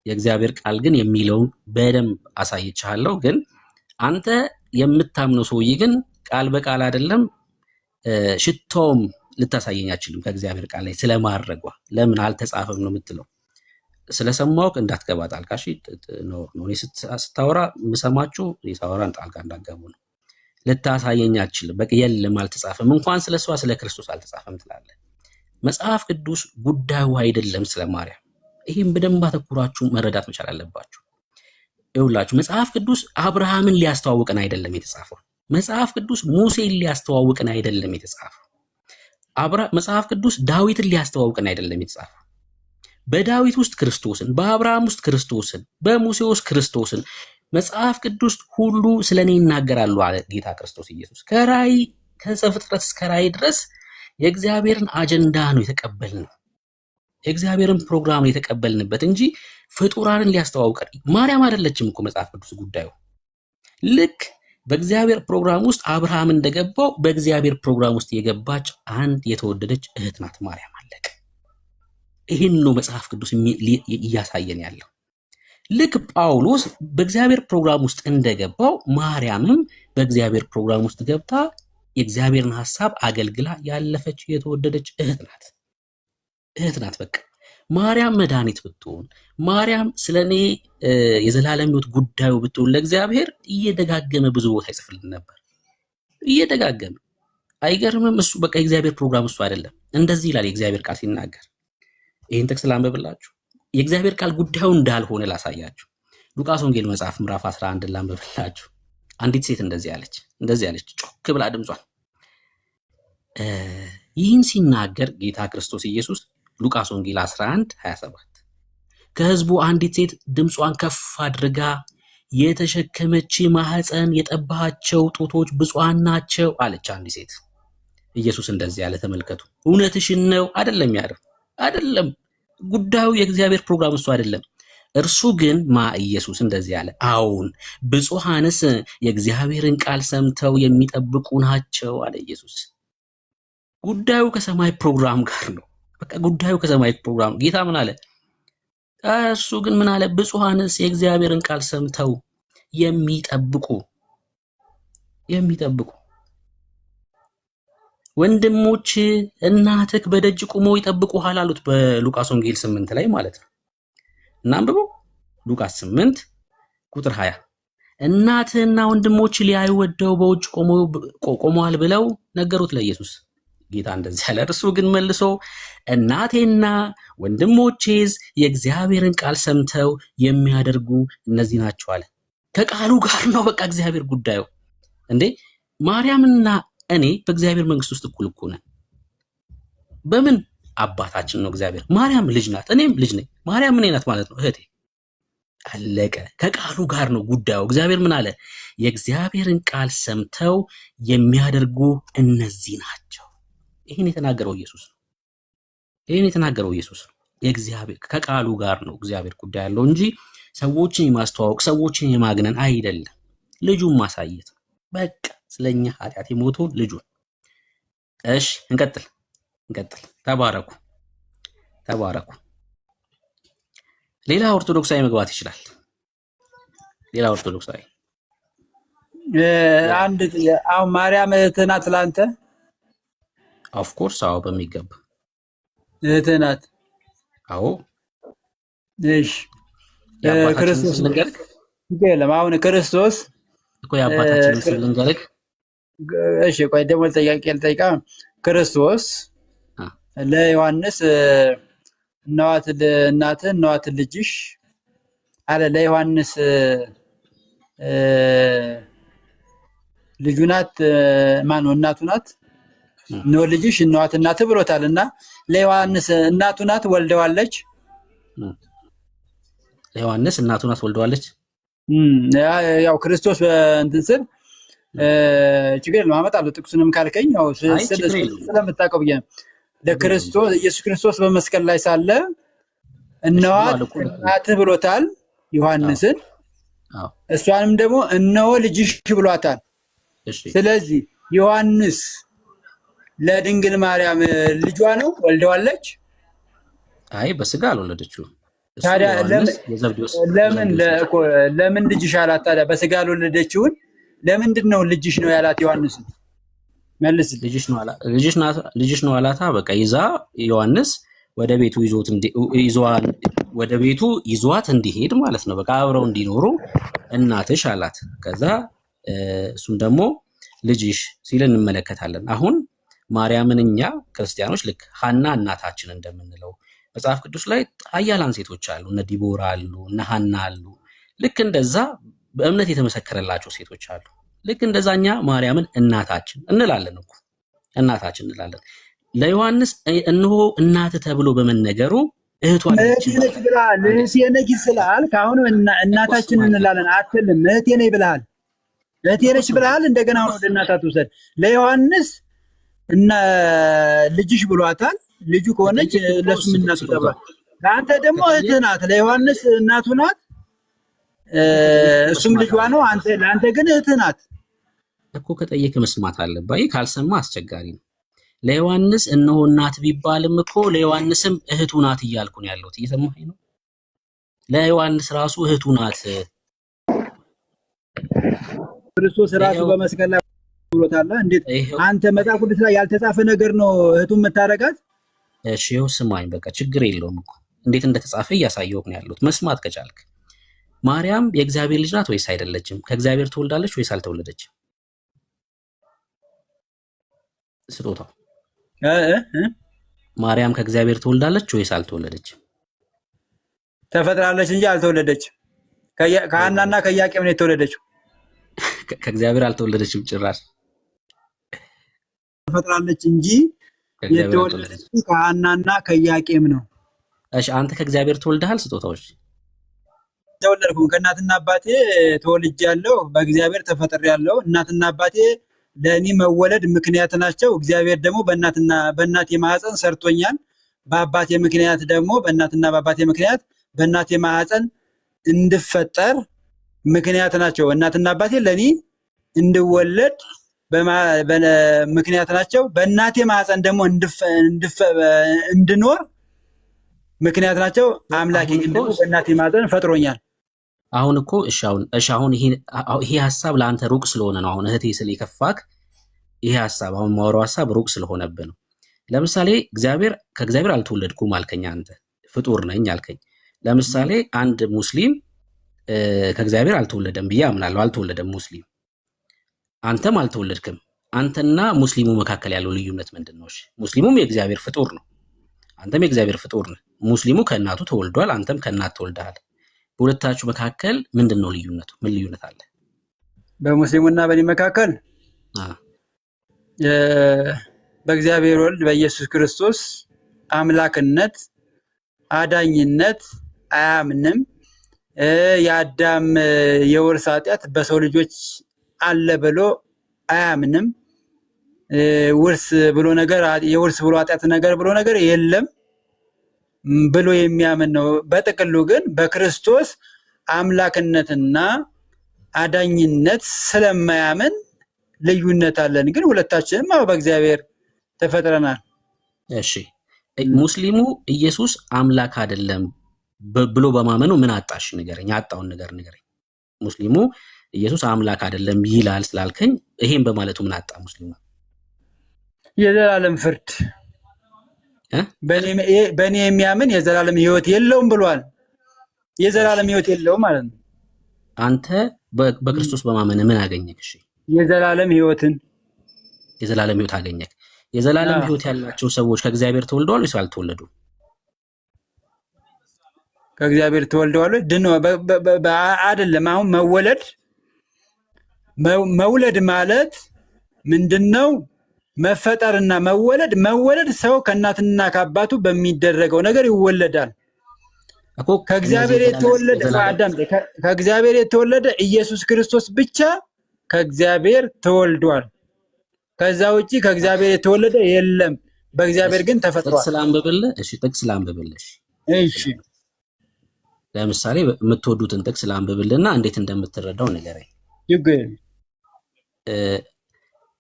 የእግዚአብሔር ቃል ግን የሚለውን በደንብ አሳይቻለሁ። ግን አንተ የምታምነው ሰውዬ ግን ቃል በቃል አይደለም ሽቶም ልታሳየኝ አችልም። ከእግዚአብሔር ቃል ላይ ስለማረጓ ለምን አልተጻፈም ነው የምትለው። ስለሰማውክ እንዳትገባ ጣልቃ። እሺ ነው እኔ ስታወራ ምሰማችሁ የሳወራን ጣልቃ እንዳትገቡ ነው። ልታሳየኝ አችልም። በቃ የለም አልተጻፈም። እንኳን ስለሷ ስለ ክርስቶስ አልተጻፈም ትላለህ። መጽሐፍ ቅዱስ ጉዳዩ አይደለም ስለ ማርያም። ይሄን በደንብ አተኩራችሁ መረዳት መቻል አለባችሁ። ይኸውላችሁ መጽሐፍ ቅዱስ አብርሃምን ሊያስተዋውቀን አይደለም የተጻፈው። መጽሐፍ ቅዱስ ሙሴን ሊያስተዋውቀን አይደለም የተጻፈው። መጽሐፍ ቅዱስ ዳዊትን ሊያስተዋውቀን አይደለም የተጻፈው። በዳዊት ውስጥ ክርስቶስን፣ በአብርሃም ውስጥ ክርስቶስን፣ በሙሴ ውስጥ ክርስቶስን መጽሐፍ ቅዱስ ሁሉ ስለኔ ይናገራሉ አለ ጌታ ክርስቶስ ኢየሱስ። ከራእይ ከዘፍጥረት እስከ ራእይ ድረስ የእግዚአብሔርን አጀንዳ ነው የተቀበልነው። የእግዚአብሔርን ፕሮግራም የተቀበልንበት እንጂ ፍጡራንን ሊያስተዋውቀን ማርያም አይደለችም እኮ መጽሐፍ ቅዱስ ጉዳዩ። ልክ በእግዚአብሔር ፕሮግራም ውስጥ አብርሃም እንደገባው በእግዚአብሔር ፕሮግራም ውስጥ የገባች አንድ የተወደደች እህት ናት ማርያም። አለቀ። ይህን ነው መጽሐፍ ቅዱስ እያሳየን ያለው። ልክ ጳውሎስ በእግዚአብሔር ፕሮግራም ውስጥ እንደገባው ማርያምም በእግዚአብሔር ፕሮግራም ውስጥ ገብታ የእግዚአብሔርን ሐሳብ አገልግላ ያለፈች የተወደደች እህት ናት። በቃ ማርያም መድኃኒት ብትሆን፣ ማርያም ስለኔ የዘላለም ሕይወት ጉዳዩ ብትሆን ለእግዚአብሔር እየደጋገመ ብዙ ቦታ ይጽፍልን ነበር። እየደጋገመ አይገርምም? እሱ በቃ የእግዚአብሔር ፕሮግራም እሱ አይደለም። እንደዚህ ይላል የእግዚአብሔር ቃል ሲናገር። ይህን ጥቅስ ላንብብላችሁ። የእግዚአብሔር ቃል ጉዳዩ እንዳልሆነ ላሳያችሁ። ሉቃስ ወንጌል መጽሐፍ ምዕራፍ 11 ላንብብላችሁ። አንዲት ሴት እንደዚህ አለች ጮክ ብላ ድምጿን። ይህን ሲናገር ጌታ ክርስቶስ ኢየሱስ ሉቃስ ወንጌል 11:27 ከህዝቡ አንዲት ሴት ድምጿን ከፍ አድርጋ የተሸከመች ማህፀን የጠባሃቸው ጡቶች ብፁዓን ናቸው አለች። አንዲት ሴት ኢየሱስ እንደዚህ ያለ ተመልከቱ። እውነትሽን ነው አይደለም ያለው አይደለም። ጉዳዩ የእግዚአብሔር ፕሮግራም እሱ አይደለም። እርሱ ግን ኢየሱስ እንደዚህ ያለ አሁን ብፁዓንስ የእግዚአብሔርን ቃል ሰምተው የሚጠብቁ ናቸው አለ ኢየሱስ። ጉዳዩ ከሰማይ ፕሮግራም ጋር ነው። በቃ ጉዳዩ ከሰማይ ፕሮግራም። ጌታ ምን አለ? እርሱ ግን ምን አለ? ብፁዓንስ የእግዚአብሔርን ቃል ሰምተው የሚጠብቁ ወንድሞች እናትህ በደጅ ቆመው ይጠብቁሃል አሉት። በሉቃስ ወንጌል 8 ላይ ማለት ነው። እናንብበው። ሉቃስ 8 ቁጥር 20 እናትህና ወንድሞች ሊያዩ ወደው በውጭ ቆመዋል ብለው ነገሩት ለኢየሱስ። ጌታ እንደዚህ ያለ። እርሱ ግን መልሶ እናቴና ወንድሞቼስ የእግዚአብሔርን ቃል ሰምተው የሚያደርጉ እነዚህ ናቸው አለ። ከቃሉ ጋር ነው በቃ እግዚአብሔር ጉዳዩ። እንዴ ማርያምና እኔ በእግዚአብሔር መንግስት ውስጥ እኩል እኮ ነን። በምን አባታችን ነው እግዚአብሔር። ማርያም ልጅ ናት፣ እኔም ልጅ ነኝ። ማርያም ምን ናት ማለት ነው? እህቴ። አለቀ። ከቃሉ ጋር ነው ጉዳዩ። እግዚአብሔር ምን አለ? የእግዚአብሔርን ቃል ሰምተው የሚያደርጉ እነዚህ ናቸው። ይህን የተናገረው ኢየሱስ ነው። ይህን የተናገረው ኢየሱስ ነው። የእግዚአብሔር ከቃሉ ጋር ነው እግዚአብሔር ጉዳይ ያለው እንጂ ሰዎችን የማስተዋወቅ ሰዎችን የማግነን አይደለም። ልጁን ማሳየት በቃ ስለኛ ኃጢአት የሞቶ ልጁን። እሺ እንቀጥል። ተባረኩ። ሌላ ኦርቶዶክሳዊ መግባት ይችላል። ሌላ ኦርቶዶክሳዊ አንድ አሁን ማርያም እህትህ ናት ለአንተ? ኦፍ ኮርስ አዎ፣ በሚገባ እህትህ ናት። አዎ። እሺ ክርስቶስ ልንገርህ ይገለም። አሁን ክርስቶስ እኮ የአባታችንን ስም ልንገርህ። እሺ ቆይ ደግሞ ልጠይቃ። ክርስቶስ ለዮሐንስ እናት እናትህ እናት ልጅሽ አለ። ለዮሐንስ ልጁ ናት፣ ማን ነው? እናቱ ናት። ነው ልጅሽ እናት እናትህ ብሎታልና ለዮሐንስ እናቱ ናት፣ ወልደዋለች። ለዮሐንስ እናቱ ናት፣ ወልደዋለች። ያው ክርስቶስ እንትን ስል ችግር የለም አመጣለሁ። ጥቅሱንም ካልከኝ ያው ስለምታውቀው ብዬ ነው። ለክርስቶስ ኢየሱስ ክርስቶስ በመስቀል ላይ ሳለ እነዋት እናትህ ብሎታል ዮሐንስን። እሷንም ደግሞ እነሆ ልጅሽ ብሏታል። ስለዚህ ዮሐንስ ለድንግል ማርያም ልጇ ነው፣ ወልደዋለች። አይ በስጋ አልወለደችው። ታዲያ ለምን ልጅሽ አላት? ታዲያ በስጋ አልወለደችውን ለምንድን ነው ልጅሽ ነው ያላት ዮሐንስ? መልስ። ልጅሽ ነው አላታ። በቃ ይዛ ዮሐንስ ወደ ቤቱ ይዟት እንዲሄድ ማለት ነው። በቃ አብረው እንዲኖሩ እናትሽ አላት። ከዛ እሱም ደግሞ ልጅሽ ሲል እንመለከታለን። አሁን ማርያምን እኛ ክርስቲያኖች ልክ ሐና እናታችን እንደምንለው መጽሐፍ ቅዱስ ላይ ኃያላን ሴቶች አሉ፣ እነ ዲቦራ አሉ፣ እነ ሐና አሉ። ልክ እንደዛ በእምነት የተመሰከረላቸው ሴቶች አሉ። ልክ እንደዛኛ ማርያምን እናታችን እንላለን እኮ እናታችን እንላለን። ለዮሐንስ እነሆ እናት ተብሎ በመነገሩ እህቷ ነች ብለሃል። እህቴ ነች ስላል ካሁን እናታችን እንላለን አትልም። እህቴ ነች ብለሃል። እህቴ ነች ብለሃል። እንደገና ወደ እናታት ውሰድ። ለዮሐንስ እና ልጅሽ ብሏታል። ልጁ ከሆነች ለሱም እናቱ ተባለ። ለአንተ ደግሞ እህትህ ናት። ለዮሐንስ እናቱ ናት፣ እሱም ልጇ ነው። ለአንተ ግን እህትህ ናት እኮ። ከጠየቅ መስማት አለብህ። ካልሰማ አስቸጋሪ ነው። ለዮሐንስ እነሆ እናት ቢባልም እኮ ለዮሐንስም እህቱ ናት እያልኩ ነው ያለሁት። እየሰማኸኝ ነው? ለዮሐንስ ራሱ እህቱ ናት። ክርስቶስ ራሱ በመስቀል ላይ ብሎታል። እንዴት አንተ መጽሐፍ ቅዱስ ላይ ያልተጻፈ ነገር ነው እህቱን መታረቃት? እሺ ይኸው ስማኝ፣ በቃ ችግር የለውም እኮ እንዴት እንደተጻፈ እያሳየሁ ነው ያለሁት። መስማት ከቻልክ ማርያም የእግዚአብሔር ልጅ ናት ወይስ አይደለችም? ከእግዚአብሔር ትወልዳለች ወይስ አልተወለደችም? ስጦታው ማርያም ከእግዚአብሔር ትወልዳለች ወይስ አልተወለደችም? ተፈጥራለች እንጂ አልተወለደችም። ከሐናና ከኢያቄም ነው የተወለደችው። ከእግዚአብሔር አልተወለደችም ጭራሽ። ተፈጥራለች እንጂ የተወለደችው ከሐናና ከኢያቄም ነው። እሺ አንተ ከእግዚአብሔር ተወልደሃል? ስጦታዎች ተወለድኩም። ከእናትና አባቴ ተወልጃለሁ፣ በእግዚአብሔር ተፈጥሬያለሁ። እናትና አባቴ ለእኔ መወለድ ምክንያት ናቸው። እግዚአብሔር ደግሞ በእናቴ ማህፀን ሰርቶኛል። በአባቴ ምክንያት ደግሞ በእናትና በአባቴ ምክንያት በእናቴ ማህፀን እንድፈጠር ምክንያት ናቸው። እናትና አባቴ ለእኔ እንድወለድ ምክንያት ናቸው። በእናቴ ማህፀን ደግሞ እንድኖር ምክንያት ናቸው። አምላኬ ግን ደግሞ በእናቴ ማህፀን ፈጥሮኛል። አሁን እኮ አሁን ይሄ ሀሳብ ለአንተ ሩቅ ስለሆነ ነው። አሁን እህቴ ስለ የከፋክ ይሄ ሀሳብ አሁን ማወራው ሀሳብ ሩቅ ስለሆነብህ ነው። ለምሳሌ ከእግዚአብሔር አልተወለድኩም አልከኝ፣ አንተ ፍጡር ነኝ አልከኝ። ለምሳሌ አንድ ሙስሊም ከእግዚአብሔር አልተወለደም ብዬ አምናለሁ። አልተወለደም ሙስሊም፣ አንተም አልተወለድክም። አንተና ሙስሊሙ መካከል ያለው ልዩነት ምንድን ነው? ሙስሊሙም የእግዚአብሔር ፍጡር ነው፣ አንተም የእግዚአብሔር ፍጡር ነህ። ሙስሊሙ ከእናቱ ተወልዷል፣ አንተም ከእናት ተወልደሃል። በሁለታችሁ መካከል ምንድን ነው ልዩነቱ? ምን ልዩነት አለ በሙስሊሙና በእኔ መካከል? በእግዚአብሔር ወልድ በኢየሱስ ክርስቶስ አምላክነት አዳኝነት አያምንም። የአዳም የውርስ ኃጢአት በሰው ልጆች አለ ብሎ አያምንም። ውርስ ብሎ ነገር የውርስ ብሎ ኃጢአት ነገር ብሎ ነገር የለም ብሎ የሚያምን ነው። በጥቅሉ ግን በክርስቶስ አምላክነትና አዳኝነት ስለማያምን ልዩነት አለን። ግን ሁለታችንም በእግዚአብሔር ተፈጥረናል። እሺ ሙስሊሙ ኢየሱስ አምላክ አይደለም ብሎ በማመኑ ምን አጣሽ? ንገረኝ። ያጣውን ነገር ንገረኝ። ሙስሊሙ ኢየሱስ አምላክ አይደለም ይላል ስላልከኝ ይሄን በማለቱ ምን አጣ ሙስሊሙ? የዘላለም ፍርድ በእኔ የሚያምን የዘላለም ሕይወት የለውም ብሏል። የዘላለም ሕይወት የለውም ማለት ነው። አንተ በክርስቶስ በማመን ምን አገኘክ? እሺ የዘላለም ሕይወትን የዘላለም ሕይወት አገኘክ። የዘላለም ሕይወት ያላቸው ሰዎች ከእግዚአብሔር ተወልደዋል ወይስ አልተወለዱም? ከእግዚአብሔር ተወልደዋል አይደለም። አሁን መውለድ ማለት ምንድነው? መፈጠርና መወለድ ሰው ከእናትና ከአባቱ በሚደረገው ነገር ይወለዳል። ከእግዚአብሔር የተወለደ ኢየሱስ ክርስቶስ ብቻ ከእግዚአብሔር ተወልዷል። ከዛ ውጪ ከእግዚአብሔር የተወለደ የለም። በእግዚአብሔር ግን ተፈጥሯል። ጥቅስ ላንብብልሽ። እሺ ለምሳሌ የምትወዱትን ጥቅስ ላንብብልና እንዴት እንደምትረዳው ንገረኝ።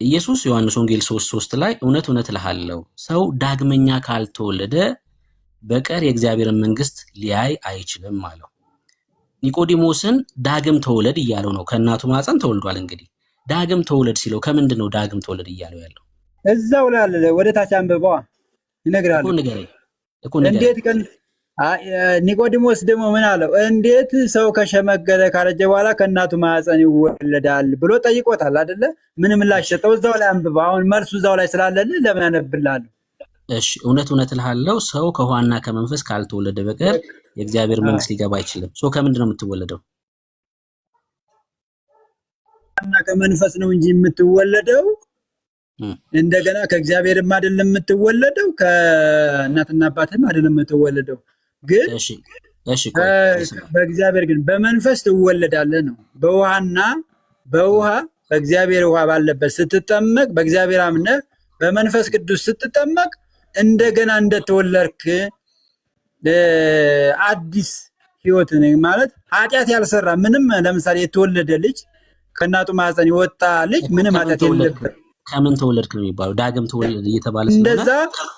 ኢየሱስ ዮሐንስ ወንጌል 3:3 ላይ እውነት እውነት እልሃለሁ ሰው ዳግመኛ ካልተወለደ በቀር የእግዚአብሔርን መንግስት ሊያይ አይችልም አለው። ኒቆዲሞስን ዳግም ተወለድ እያለው ነው። ከእናቱ ማህፀን ተወልዷል። እንግዲህ ዳግም ተወለድ ሲለው ከምንድን ነው ዳግም ተወለድ እያለው ያለው? እዛው ላይ አለ። ወደ ታች አንብበዋ ይነግራል። እንዴት ቀን ኒቆዲሞስ ደግሞ ምን አለው? እንዴት ሰው ከሸመገለ ካረጀ በኋላ ከእናቱ ማህፀን ይወለዳል ብሎ ጠይቆታል አይደለ? ምን ምላሽ ሰጠው? እዛው ላይ አንብበ። አሁን መልሱ እዛው ላይ ስላለልህ ለምን አነብልሃለሁ? እሺ እውነት እውነት እልሃለሁ ሰው ከውሃና ከመንፈስ ካልተወለደ በቀር የእግዚአብሔር መንግስት ሊገባ አይችልም። ሰው ከምንድን ነው የምትወለደው? እና ከመንፈስ ነው እንጂ የምትወለደው። እንደገና ከእግዚአብሔርም አይደለም የምትወለደው፣ ከእናትና አባትም አይደለም የምትወለደው። ግን በእግዚአብሔር ግን በመንፈስ ትወለዳለህ ነው። በውሃ በእግዚአብሔር ውሃ ባለበት ስትጠመቅ፣ በእግዚአብሔር አምነህ በመንፈስ ቅዱስ ስትጠመቅ እንደገና እንደተወለድክ አዲስ ህይወት ማለት ኃጢአት ያልሰራ ምንም። ለምሳሌ የተወለደ ልጅ ከእናቱ ማህፀን የወጣ ልጅ ምንም ኃጢአት የለበት። ከምን ተወለድክ ነው የሚባለው? ዳግም ተወለድ እየተባለ ስለሆነ እንደዛ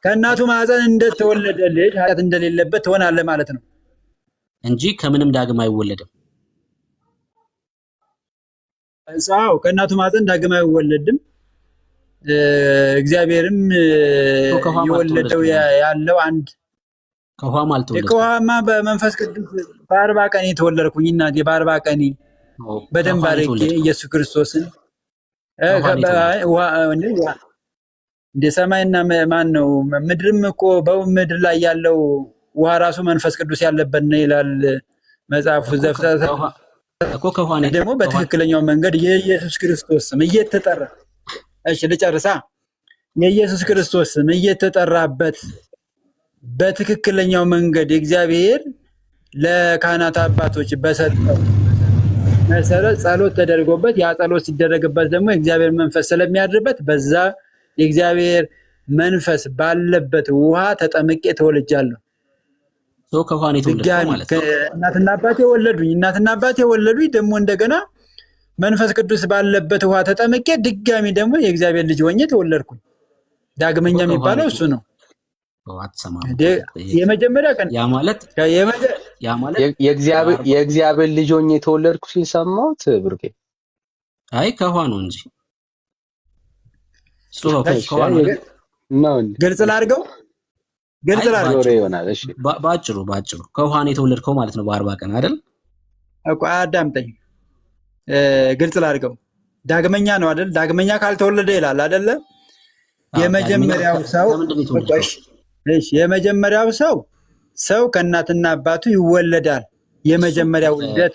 ከእናቱ ማህፀን እንደተወለደ ልጅ ኃጢአት እንደሌለበት ትሆናለህ ማለት ነው እንጂ ከምንም ዳግም አይወለድም። አዎ ከእናቱ ማህፀን ዳግም አይወለድም። እግዚአብሔርም የወለደው ያለው አንድ ከውሃም አልተወለደም። ከውሃማ በመንፈስ ቅዱስ በ40 ቀን የተወለድኩኝ እናቴ በ40 ቀን በደንብ አድርጌ ኢየሱስ ክርስቶስን እንደ ሰማይና ማን ነው ምድርም እኮ በምድር ላይ ያለው ውሃ ራሱ መንፈስ ቅዱስ ያለበት ነው ይላል መጽሐፉ ዘፍጥረት። ደግሞ በትክክለኛው መንገድ የኢየሱስ ክርስቶስ ስም እየተጠራ እሺ ልጨርሳ። የኢየሱስ ክርስቶስ ስም እየተጠራበት በትክክለኛው መንገድ እግዚአብሔር ለካህናት አባቶች በሰጠው መሰረት ጸሎት ተደርጎበት ያ ጸሎት ሲደረግበት ደግሞ የእግዚአብሔር መንፈስ ስለሚያድርበት በዛ የእግዚአብሔር መንፈስ ባለበት ውሃ ተጠምቄ ተወልጃለሁ። ከውሃን የተወለድኩ ማለት ነው። እናትና አባቴ ወለዱኝ ደግሞ እንደገና መንፈስ ቅዱስ ባለበት ውሃ ተጠምቄ ድጋሚ ደግሞ የእግዚአብሔር ልጅ ሆኜ ተወለድኩኝ። ዳግመኛ የሚባለው እሱ ነው። የመጀመሪያ ቀን ያ ማለት የእግዚአብሔር ልጅ ሆኜ ተወለድኩ ሲል ሰማሁት። ብሩኬ አይ ከውሃ ነው እንጂ ግልጽ ላድርገው ይሆናል። እሺ ባጭሩ ከውሃ ነው የተወለድከው ማለት ነው በ40 ቀን አይደል? እኮ አዳምጠኝ፣ ግልጽ ላድርገው። ዳግመኛ ነው አይደል? ዳግመኛ ካልተወለደ ይላል አይደለ? የመጀመሪያው ሰው ከእናትና አባቱ ይወለዳል። የመጀመሪያው ልደት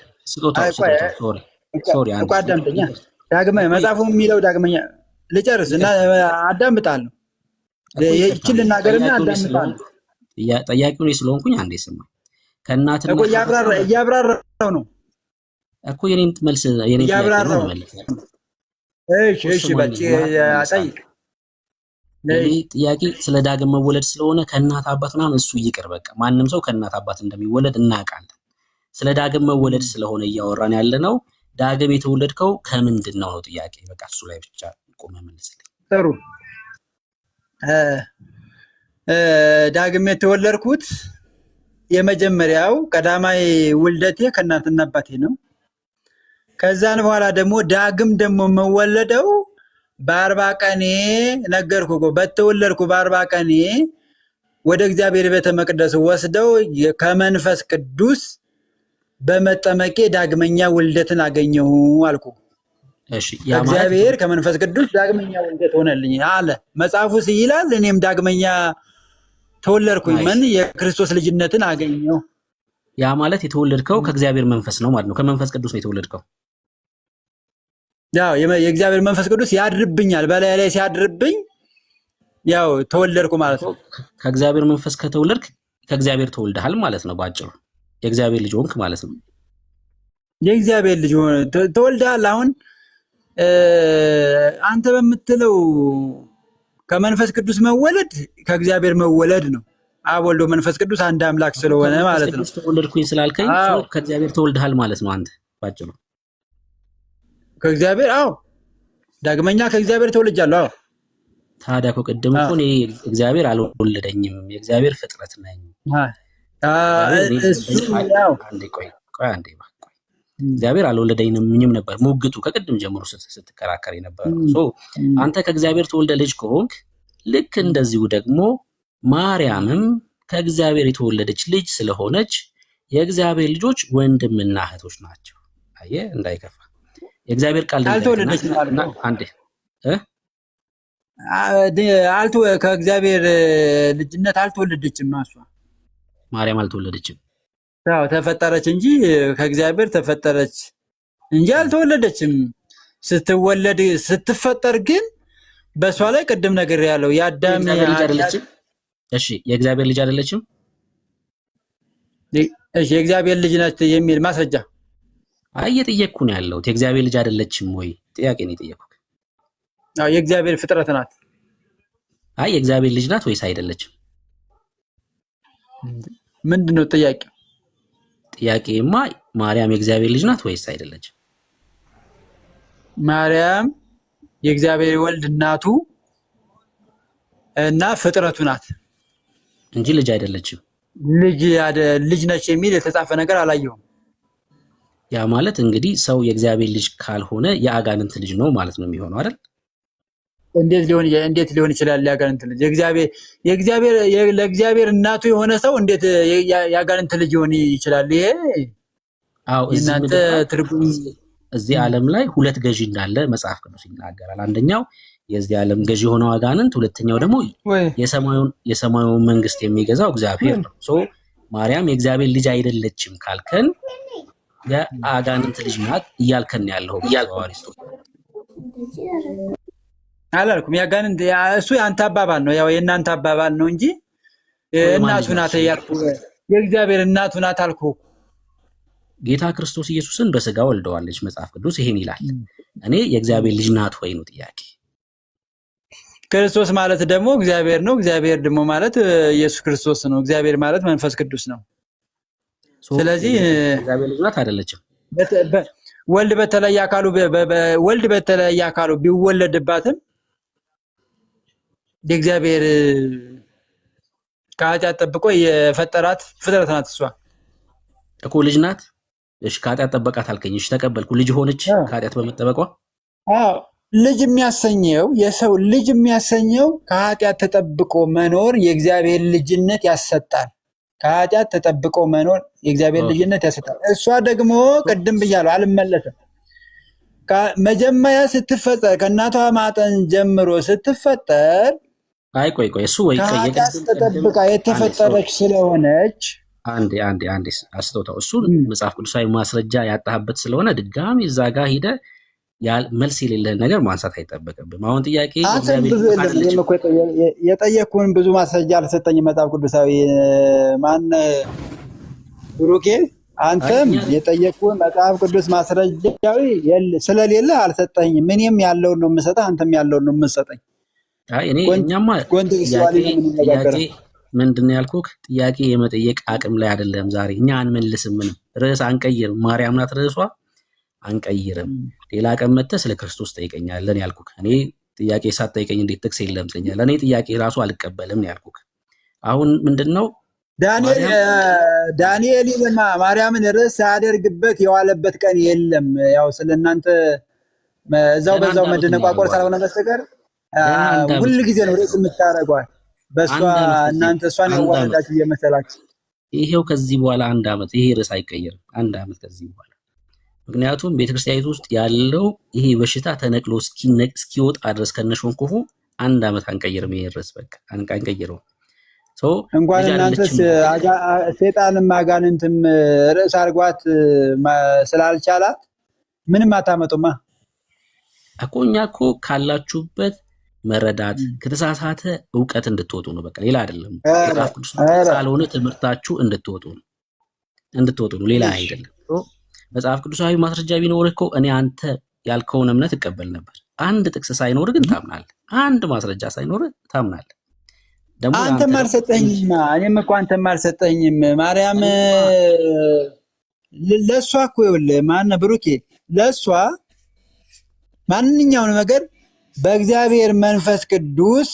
መጽሐፉ የሚለው ዳግመኛ ልጨርስ እና አዳምጣለሁ። ይችል ልናገርና አዳምጣለሁ። ጠያቂው እኔ ስለሆንኩኝ አንዴ ስማ። ከእናትና እኮ እያብራራው ነው እኮ የኔን መልስ የኔን እያብራራው። እሺ በጭ አጠይቅ። ጥያቄ ስለ ዳግም መወለድ ስለሆነ ከእናት አባት ምናምን እሱ ይቅር በቃ። ማንም ሰው ከእናት አባት እንደሚወለድ እናውቃለን። ስለ ዳግም መወለድ ስለሆነ እያወራን ያለ ነው። ዳግም የተወለድከው ከምንድን ነው ነው ጥያቄ። በቃ እሱ ላይ ብቻ ቆመ መልስልኝ። ጥሩ። ዳግም የተወለድኩት የመጀመሪያው ቀዳማይ ውልደቴ ከእናትና አባቴ ነው። ከዛን በኋላ ደግሞ ዳግም ደግሞ መወለደው በ40 ቀኔ ነገርኩ እኮ በተወለድኩ በ40 ቀኔ ወደ እግዚአብሔር ቤተ መቅደስ ወስደው ከመንፈስ ቅዱስ በመጠመቄ ዳግመኛ ውልደትን አገኘሁ አልኩ። እሺ እግዚአብሔር ከመንፈስ ቅዱስ ዳግመኛ ውልደት ሆነልኝ አለ መጽሐፉ ይላል። እኔም ዳግመኛ ተወለድኩኝ። ምን የክርስቶስ ልጅነትን አገኘሁ። ያ ማለት የተወለድከው ከእግዚአብሔር መንፈስ ነው ማለት ነው። ከመንፈስ ቅዱስ ነው የተወለድከው። ያው የእግዚአብሔር መንፈስ ቅዱስ ያድርብኛል። በላይ ላይ ሲያድርብኝ ያው ተወለድኩ ማለት ነው። ከእግዚአብሔር መንፈስ ከተወለድክ ከእግዚአብሔር ተወልደሃል ማለት ነው። ባጭሩ የእግዚአብሔር ልጅ ሆንክ ማለት ነው። የእግዚአብሔር ልጅ ተወልደሃል። አሁን አንተ በምትለው ከመንፈስ ቅዱስ መወለድ ከእግዚአብሔር መወለድ ነው። አብ ወልድ መንፈስ ቅዱስ አንድ አምላክ ስለሆነ ማለት ነው። ተወለድኩኝ ስላልከኝ ከእግዚአብሔር ተወልደሃል ማለት ነው። አንተ ባጭሩ ከእግዚአብሔር ዳግመኛ ከእግዚአብሔር ተወልጃለሁ። ታዲያ እኮ ቅድም እኮ እኔ እግዚአብሔር አልወለደኝም የእግዚአብሔር ፍጥረት ነኝ። እግዚአብሔር አልወለደኝም ነበር ሙግቱ ከቅድም ጀምሮ ስትከራከር ነበር። አንተ ከእግዚአብሔር ተወልደ ልጅ ከሆንክ ልክ እንደዚሁ ደግሞ ማርያምም ከእግዚአብሔር የተወለደች ልጅ ስለሆነች የእግዚአብሔር ልጆች ወንድምና እህቶች ናቸው። አየህ እንዳይከፋ የእግዚአብሔር ቃል ከእግዚአብሔር ልጅነት አልተወለደችም። እሷ ማርያም አልተወለደችም። ተፈጠረች እንጂ ከእግዚአብሔር ተፈጠረች እንጂ አልተወለደችም። ስትፈጠር ግን በሷ ላይ ቅድም ነገር ያለው የአዳም ልጅ አይደለችም። እሺ የእግዚአብሔር ልጅ አይደለችም። እሺ የእግዚአብሔር ልጅ ናት የሚል ማስረጃ እየጠየቅኩ ነው ያለሁት። የእግዚአብሔር ልጅ አይደለችም ወይ ጥያቄ ነው የጠየቅኩት። የእግዚአብሔር ፍጥረት ናት። የእግዚአብሔር ልጅ ናት ወይስ አይደለችም? ምንድነው ጥያቄ? ጥያቄማ ማርያም የእግዚአብሔር ልጅ ናት ወይስ አይደለችም? ማርያም የእግዚአብሔር ወልድ እናቱ እና ፍጥረቱ ናት እንጂ ልጅ አይደለችም። ልጅ ነች የሚል የተጻፈ ነገር አላየሁም። ያ ማለት እንግዲህ ሰው የእግዚአብሔር ልጅ ካልሆነ የአጋንንት ልጅ ነው ማለት ነው የሚሆነው አይደል? እንዴት ሊሆን ይችላል? የአጋንንት ልጅ ለእግዚአብሔር እናቱ የሆነ ሰው እንዴት የአጋንንት ልጅ ሊሆን ይችላል? ይሄ እናንተ ትርጉም። እዚህ ዓለም ላይ ሁለት ገዢ እንዳለ መጽሐፍ ቅዱስ ይናገራል። አንደኛው የዚህ ዓለም ገዢ የሆነው አጋንንት፣ ሁለተኛው ደግሞ የሰማዩን መንግስት የሚገዛው እግዚአብሔር ነው። ማርያም የእግዚአብሔር ልጅ አይደለችም ካልከን የአጋንንት ልጅ ናት እያልከን ያለው አላልኩም። የአጋንንት እሱ የአንተ አባባል ነው፣ ያው የእናንተ አባባል ነው እንጂ እናቱ ናት ያልኩ የእግዚአብሔር እናቱ ናት አልኩ። ጌታ ክርስቶስ ኢየሱስን በስጋ ወልደዋለች መጽሐፍ ቅዱስ ይሄን ይላል። እኔ የእግዚአብሔር ልጅ ናት ወይ ነው ጥያቄ። ክርስቶስ ማለት ደግሞ እግዚአብሔር ነው። እግዚአብሔር ደግሞ ማለት ኢየሱስ ክርስቶስ ነው። እግዚአብሔር ማለት መንፈስ ቅዱስ ነው። ስለዚህ እግዚአብሔር ልጅ ናት አይደለችም። ወልድ በተለየ አካሉ ቢወለድባትም የእግዚአብሔር ከኃጢአት ጠብቆ የፈጠራት ፍጥረት ናት። እሷ እኮ ልጅ ናት። እሺ ከኃጢአት ጠበቃት አልከኝ። እሺ ተቀበልኩ። ልጅ ሆነች ከኃጢአት በመጠበቋ። ልጅ የሚያሰኘው የሰው ልጅ የሚያሰኘው ከኃጢአት ተጠብቆ መኖር የእግዚአብሔር ልጅነት ያሰጣል። ከኃጢአት ተጠብቆ መኖር የእግዚአብሔር ልጅነት ያሰጣል። እሷ ደግሞ ቅድም ብያለሁ አልመለስም። መጀመሪያ ስትፈጠር ከእናቷ ማጠን ጀምሮ ስትፈጠር ቆይ እሱ ወይ ከኃጢአት ተጠብቃ የተፈጠረች ስለሆነች አንዴ አስቶታው እሱ መጽሐፍ ቅዱሳዊ ማስረጃ ያጣህበት ስለሆነ ድጋሚ እዛ ጋር ሄደ መልስ የሌለህን ነገር ማንሳት አይጠበቅብም። አሁን ጥያቄ አንተም ብዙ የጠየቅኩህን ብዙ ማስረጃ አልሰጠኝም። መጽሐፍ ቅዱሳዊ ማን ብሩኬ፣ አንተም የጠየቅኩህን መጽሐፍ ቅዱስ ማስረጃዊ ስለሌለ አልሰጠኝም። ምንም ያለውን ነው የምሰጠህ፣ አንተም ያለውን ነው የምሰጠኝ። እኛማ ጥያቄ ምንድን ነው ያልኩህ? ጥያቄ የመጠየቅ አቅም ላይ አይደለም ዛሬ። እኛ አንመልስም፣ ምንም ርዕስ አንቀይርም። ማርያም ናት ርዕሷ፣ አንቀይርም። ሌላ ቀን መጥተህ ስለ ክርስቶስ ጠይቀኛለን ያልኩህ። እኔ ጥያቄ ሳትጠይቀኝ እንዴት ጥቅስ የለም ትለኛለህ? እኔ ጥያቄ ራሱ አልቀበልም ያልኩህ። አሁን ምንድነው ዳንኤል ማርያምን ርዕስ ሳያደርግበት የዋለበት ቀን የለም። ያው ስለእናንተ እዛው በዛው መደነቋቆር ሳይሆን በስተቀር ሁሉ ጊዜ ነው ርዕስ የምታደርገዋል። በእሷ እናንተ እሷን ያዋረዳችሁ እየመሰላችሁ ይሄው ከዚህ በኋላ 1 ዓመት ይሄ ርዕስ አይቀየርም። 1 ዓመት ከዚህ በኋላ ምክንያቱም ቤተክርስቲያኒቱ ውስጥ ያለው ይሄ በሽታ ተነቅሎ እስኪወጣ ድረስ ከነሾንኩፉ 1 ዓመት አንቀይርም። ይሄ ርዕስ በቃ አንቀይረው። እንኳን እናንተስ ሰይጣንም አጋንንትም ርዕስ አድርጓት ስላልቻላት ምንም አታመጡማ እኮ። እኛ እኮ ካላችሁበት መረዳት ከተሳሳተ ዕውቀት እንድትወጡ ነው። በቃ ሌላ አይደለም። መጽሐፍ ቅዱስ ካልሆነ ትምህርታችሁ እንድትወጡ ነው፣ ሌላ አይደለም። መጽሐፍ ቅዱሳዊ ማስረጃ ቢኖርህ እኮ እኔ አንተ ያልከውን እምነት እቀበል ነበር። አንድ ጥቅስ ሳይኖር ግን ታምናለህ። አንድ ማስረጃ ሳይኖር ታምናለህ። ደግሞ አንተም አልሰጠኝም። እኔም እኮ አንተም አልሰጠኝም። ማርያም ለሷ እኮ ይኸውልህ ማነው ብሩኬ፣ ለሷ ማንኛውንም ነገር በእግዚአብሔር መንፈስ ቅዱስ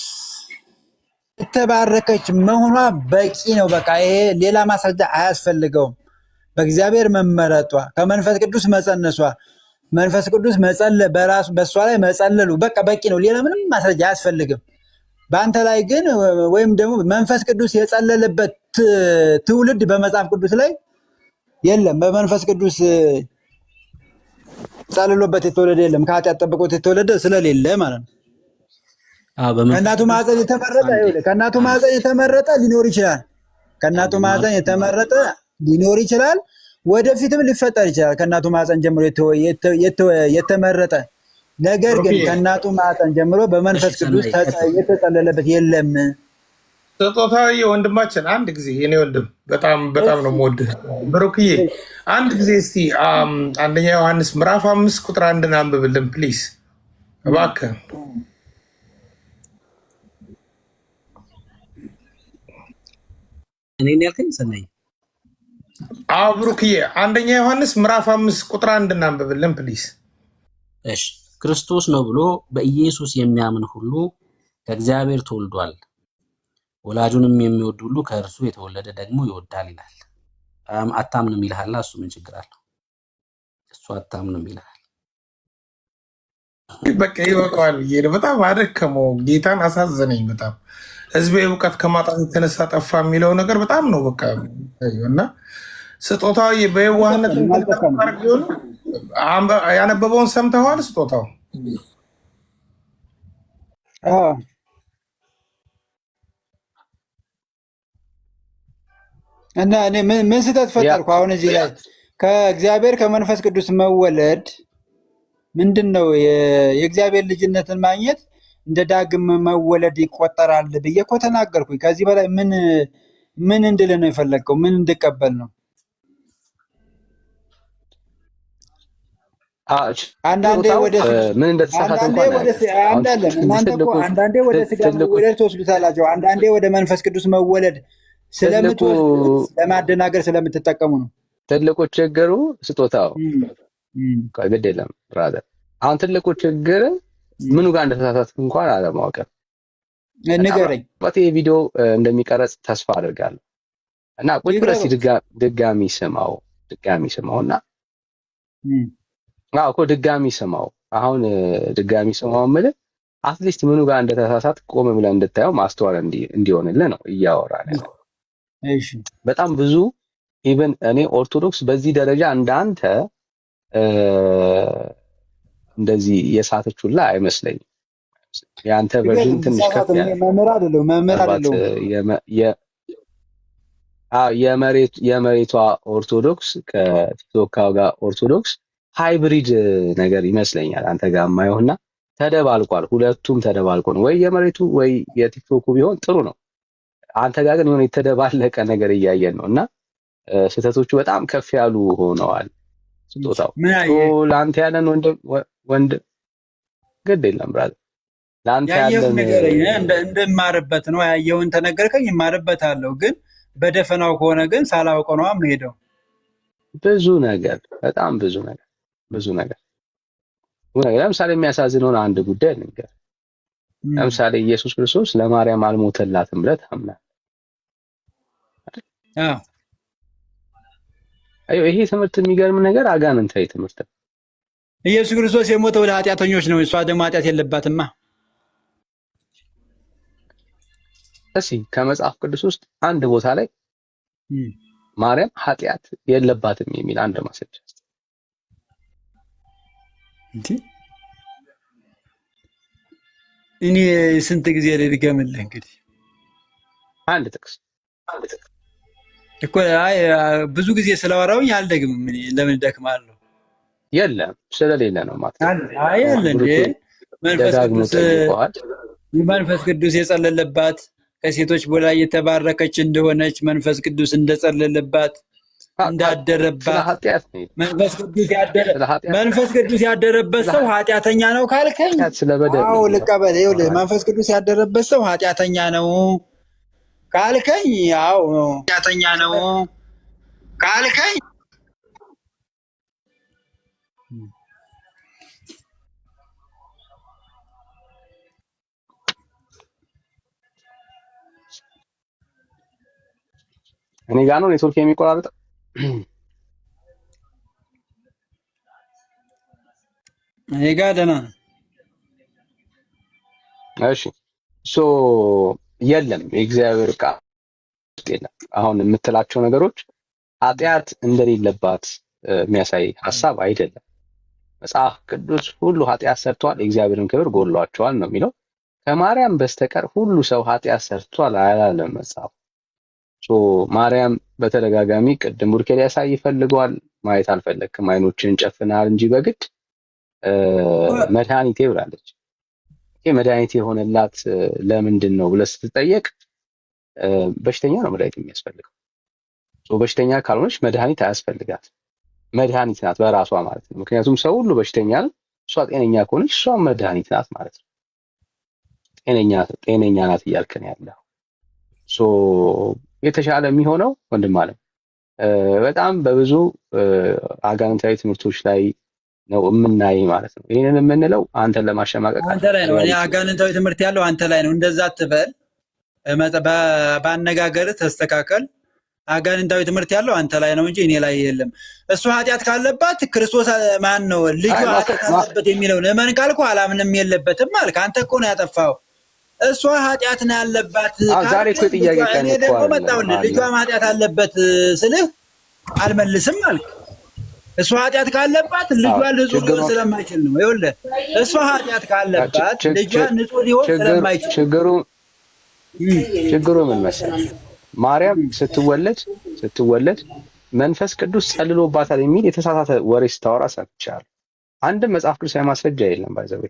የተባረከች መሆኗ በቂ ነው። በቃ ይሄ ሌላ ማስረጃ አያስፈልገውም። በእግዚአብሔር መመረጧ፣ ከመንፈስ ቅዱስ መጸነሷ፣ መንፈስ ቅዱስ በራሱ በሷ ላይ መጸለሉ በቃ በቂ ነው። ሌላ ምንም ማስረጃ አያስፈልግም። በአንተ ላይ ግን ወይም ደግሞ መንፈስ ቅዱስ የጸለለበት ትውልድ በመጽሐፍ ቅዱስ ላይ የለም። በመንፈስ ቅዱስ ጸልሎበት የተወለደ የለም። ከኃጢአት ጠብቆት የተወለደ ስለሌለ ማለት ነው። ከእናቱ ማህፀን የተመረጠ ከእናቱ ማህፀን የተመረጠ ሊኖር ይችላል። ከእናቱ ማህፀን የተመረጠ ሊኖር ይችላል። ወደፊትም ሊፈጠር ይችላል። ከእናቱ ማህፀን ጀምሮ የተመረጠ ነገር ግን ከእናቱ ማህፀን ጀምሮ በመንፈስ ቅዱስ የተጸለለበት የለም። ስጦታዊ ወንድማችን አንድ ጊዜ የኔ ወንድም በጣም ነው የምወድህ ብሩክዬ፣ አንድ ጊዜ እስቲ 1 ዮሐንስ ምዕራፍ 5 ቁጥር 1 አንብብልን ፕሊዝ እባክህ። እኔን ያልከኝ ሰናይ? አዎ ብሩክዬ፣ 1 ዮሐንስ ምዕራፍ 5 ቁጥር 1 አንብብልን ፕሊዝ። እሺ። ክርስቶስ ነው ብሎ በኢየሱስ የሚያምን ሁሉ ከእግዚአብሔር ተወልዷል፣ ወላጁንም የሚወድ ሁሉ ከእርሱ የተወለደ ደግሞ ይወዳል ይላል። አታምንም ይልሃል። እሱ ምን ችግር አለው? እሱ አታምንም ይልሃል። በቃ ይበቃዋል ብዬ በጣም አደከመው። ጌታን አሳዘነኝ በጣም። ህዝቤ እውቀት ከማጣት የተነሳ ጠፋ የሚለው ነገር በጣም ነው በቃ። እና ስጦታዊ በየዋህነት ያነበበውን ሰምተዋል። ስጦታው እና እኔ ምን ስህተት ፈጠርኩ? አሁን እዚህ ላይ ከእግዚአብሔር ከመንፈስ ቅዱስ መወለድ ምንድን ነው? የእግዚአብሔር ልጅነትን ማግኘት እንደ ዳግም መወለድ ይቆጠራል ብዬ እኮ ተናገርኩኝ። ከዚህ በላይ ምን እንድል ነው የፈለግከው? ምን እንድቀበል ነው? አንዳንዴ ወደ ስጋ መወለድ ትወስዱታላችሁ፣ አንዳንዴ ወደ መንፈስ ቅዱስ መወለድ ስለምትወስዱት ለማደናገር ስለምትጠቀሙ ነው። ትልቁ ችግሩ ስጦታው ግድ የለም ብራዘር። አሁን ትልቁ ችግር ምኑ ጋር እንደተሳሳትክ እንኳን አለማወቅ። ንገረኝ። ይሄ ቪዲዮ እንደሚቀረጽ ተስፋ አድርጋለሁ እና ቁጭ ብለህ ድጋሚ ስማውና እኮ ድጋሚ ስማው። አሁን ድጋሚ ስማው የምልህ አትሊስት ምኑ ጋር እንደተሳሳት ቆም ብለህ እንድታየው ማስተዋል እንዲሆንልህ ነው እያወራን ያለው። እሺ በጣም ብዙ ኢቨን እኔ ኦርቶዶክስ በዚህ ደረጃ እንዳንተ እንደዚህ የሳተች ሁላ አይመስለኝም። ያንተ ቨርዥን ትንሽ ከፍ ያለ መምህር አይደለም የመሬቷ ኦርቶዶክስ ከቲክቶክ ጋር ኦርቶዶክስ ሃይብሪድ ነገር ይመስለኛል አንተ ጋር የማየውና ተደባልቋል። ሁለቱም ተደባልቆ ነው ወይ የመሬቱ ወይ የቲክቶኩ ቢሆን ጥሩ ነው። አንተ ጋር ግን የሆነ የተደባለቀ ነገር እያየን ነውና ስህተቶቹ በጣም ከፍ ያሉ ሆነዋል። ስጦታው ለአንተ ያለን ወንድ ግድ የለም ብራዘር፣ ለአንተ ያለን ነገር እንደማርበት ነው ያየውን ተነገርከኝ እማርበታለሁ። ግን በደፈናው ከሆነ ግን ሳላውቀው ነው የምሄደው። ብዙ ነገር በጣም ብዙ ነገር ለምሳሌ የሚያሳዝነውን አንድ ጉዳይ ልንገር። ለምሳሌ ኢየሱስ ክርስቶስ ለማርያም አልሞተላትም ብለህ ታምናለህ? አዎ ይሄ ትምህርት የሚገርም ነገር አጋንንታዊ ትምህርት ነው። ኢየሱስ ክርስቶስ የሞተው ለኃጢአተኞች ነው። እሷ ደግሞ ኃጢአት የለባትማ። እሺ ከመጽሐፍ ቅዱስ ውስጥ አንድ ቦታ ላይ ማርያም ኃጢአት የለባትም የሚል አንድ ማስረጃ እኔ ስንት ጊዜ ልድገምልህ? እንግዲህ አንድ ጥቅስ እኮ ብዙ ጊዜ ስለወራውኝ አልደግምም። እኔ ለምን ደክማለሁ? የለም ስለሌለ ነው ማለት ነው። አይ ያለ እንዴ መንፈስ ቅዱስ የጸለለባት ከሴቶች በላይ የተባረከች እንደሆነች መንፈስ ቅዱስ እንደጸለለባት እንዳደረባት መንፈስ ቅዱስ ያደረበት ሰው ኃጢአተኛ ነው ካልከኝ፣ አዎ ልቀበል። ይኸውልህ መንፈስ ቅዱስ ያደረበት ሰው ኃጢአተኛ ነው ካልከኝ፣ አዎ ኃጢአተኛ ነው ካልከኝ እኔ ጋር ነው ኔትወርክ የሚቆራረጠው። እኔ ጋር ደህና ነው። እሺ የለም የእግዚአብሔር ቃል የለም። አሁን የምትላቸው ነገሮች ኃጢአት እንደሌለባት የሚያሳይ ሐሳብ አይደለም። መጽሐፍ ቅዱስ ሁሉ ኃጢአት ሰርቷል፣ የእግዚአብሔርን ክብር ጎድሏቸዋል ነው የሚለው። ከማርያም በስተቀር ሁሉ ሰው ኃጢአት ሰርቷል አላለም መጽሐፍ። ማርያም በተደጋጋሚ ቅድም ቡርኬ ሊያሳይ ይፈልገዋል፣ ማየት አልፈለግክም፣ አይኖችን ጨፍናል እንጂ በግድ መድኃኒቴ ብላለች። ይሄ መድኃኒቴ የሆነላት ለምንድን ነው ብለህ ስትጠየቅ በሽተኛ ነው መድኃኒት የሚያስፈልገው። በሽተኛ ካልሆነች መድኃኒት አያስፈልጋት፣ መድኃኒት ናት በራሷ ማለት ነው። ምክንያቱም ሰው ሁሉ በሽተኛ ነው፣ እሷ ጤነኛ ከሆነች እሷ መድኃኒት ናት ማለት ነው። ጤነኛ ናት እያልክ ነው ያለው። የተሻለ የሚሆነው ወንድም አለ በጣም በብዙ አጋንንታዊ ትምህርቶች ላይ ነው የምናይ ማለት ነው። ይሄንን የምንለው አንተን ለማሸማቀቅ አንተ ላይ ነው። እኔ አጋንንታዊ ትምህርት ያለው አንተ ላይ ነው። እንደዛ አትበል፣ በአነጋገር ተስተካከል። አጋንንታዊ ትምህርት ያለው አንተ ላይ ነው እንጂ እኔ ላይ የለም። እሱ ኃጢአት ካለባት ክርስቶስ ማን ነው ልጁ ኃጢአት አለበት የሚለውን እመን ካልኩ አላምንም የለበትም አልክ። አንተ እኮ ነው ያጠፋው። እሷ ኃጢአት ነው ያለባት ዛሬ እኮ ጥያቄ ቀን እኮ መጣውልህ። ልጇም ኃጢአት አለበት ስልህ አልመልስም አልክ። እሷ ኃጢአት ካለባት ልጇ ንጹህ ሊሆን ስለማይችል ነው። ይኸውልህ እሷ ኃጢአት ካለባት ልጇ ንጹህ ሊሆን ስለማይችል ችግሩ ምን መሰለህ? ማርያም ስትወለድ መንፈስ ቅዱስ ጸልሎባታል የሚል የተሳሳተ ወሬ ስታወራ ሰምቻለሁ። አንድም መጽሐፍ ቅዱሳዊ ማስረጃ የለም። ባይዘው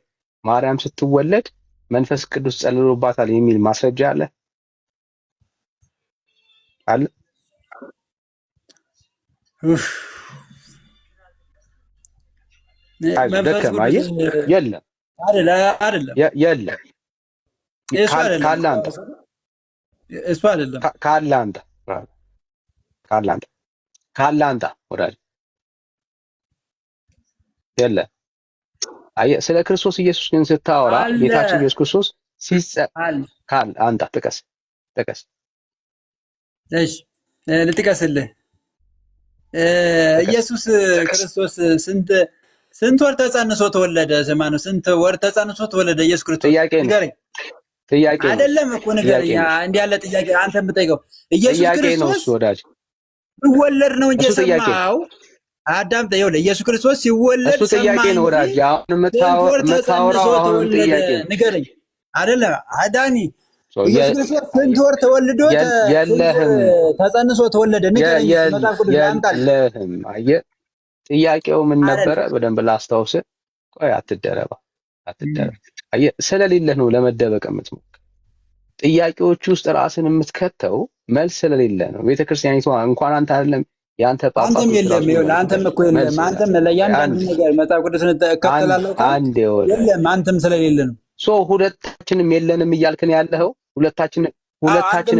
ማርያም ስትወለድ መንፈስ ቅዱስ ጸልሎባታል የሚል ማስረጃ አለ? ደከም አየህ? የለም የለም። ካለ አንተ ወዳጅ የለም። አየህ፣ ስለ ክርስቶስ ኢየሱስ ግን ስታወራ ጌታችን ኢየሱስ ክርስቶስ አንተ ጥቀስ። እሺ ልጥቀስልህ። ኢየሱስ ክርስቶስ ስንት ወር ተጸንሶ ተወለደ? ማነው ስንት ወር ተጸንሶ ተወለደ? ኢየሱስ ክርስቶስ ንገረኝ። ጥያቄ አይደለም እኮ ንገረኝ። እንዲህ ያለ ጥያቄ አንተ የምጠይቀው ኢየሱስ ክርስቶስ ወዳጅ ሲወለድ ነው እንጂ ሰማው። አዳም ተይው ኢየሱስ ክርስቶስ ሲወለድ እሱ ጥያቄ ነው ወዳጅ። አሁን የምታወራው አሁን ጥያቄ ንገረኝ። አይደለም አዳኒ ኢየሱስ ክርስቶስ ስንት ወር ተወልዶ የለህም ተጸንሶ ተወለደ? ንገረኝ። መጽሐፍ ቅዱስ ያምጣል። የለህም። አየህ ጥያቄው ምን ነበረ? አይደለም በደንብ ላስታውስ። ቆይ አትደረባ። አየህ ስለሌለህ ነው ለመደበቅ የምትሞክር። ጥያቄዎች ውስጥ ራስን የምትከተው መልስ ስለሌለ ነው። ቤተክርስቲያኒቷ እንኳን አንተ አይደለም ያንተ ጳጳስ አንተም የለም ይኸውልህ፣ አንተም እኮ የለም። አንተም ለእያንዳንዱ ነገር መጽሐፍ ቅዱስን እከተላለሁ አንድ የለም፣ አንተም ስለሌለ ነው። ሁለታችንም የለንም እያልክን ያለኸው ሁለታችንም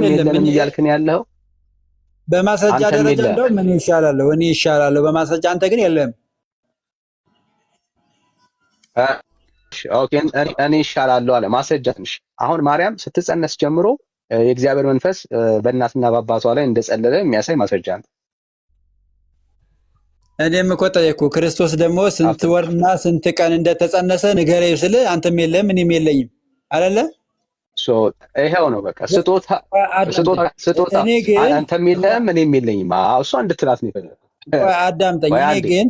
የለንም እያልክን ያለኸው በማስረጃ ደረጃ እንደው ምን ይሻላለሁ እኔ ይሻላለሁ በማስረጃ፣ አንተ ግን የለም። ኦኬ እኔ ይሻላለሁ አለ ማስረጃ ትንሽ። አሁን ማርያም ስትጸነስ ጀምሮ የእግዚአብሔር መንፈስ በእናትና በአባቷ ላይ እንደጸለለ የሚያሳይ ማስረጃ ነው። እኔም እኮ ጠየቅኩ፣ ክርስቶስ ደግሞ ስንት ወርና ስንት ቀን እንደተጸነሰ ንገረኝ ስልህ አንተም የለም እኔም የለኝም አይደለ? ይሄው ነው በቃ ስጦታ አንተም የለም እኔም የለኝም። እሷ እንድትላት ነው የፈለኩት። አዳምጠኝ። እኔ ግን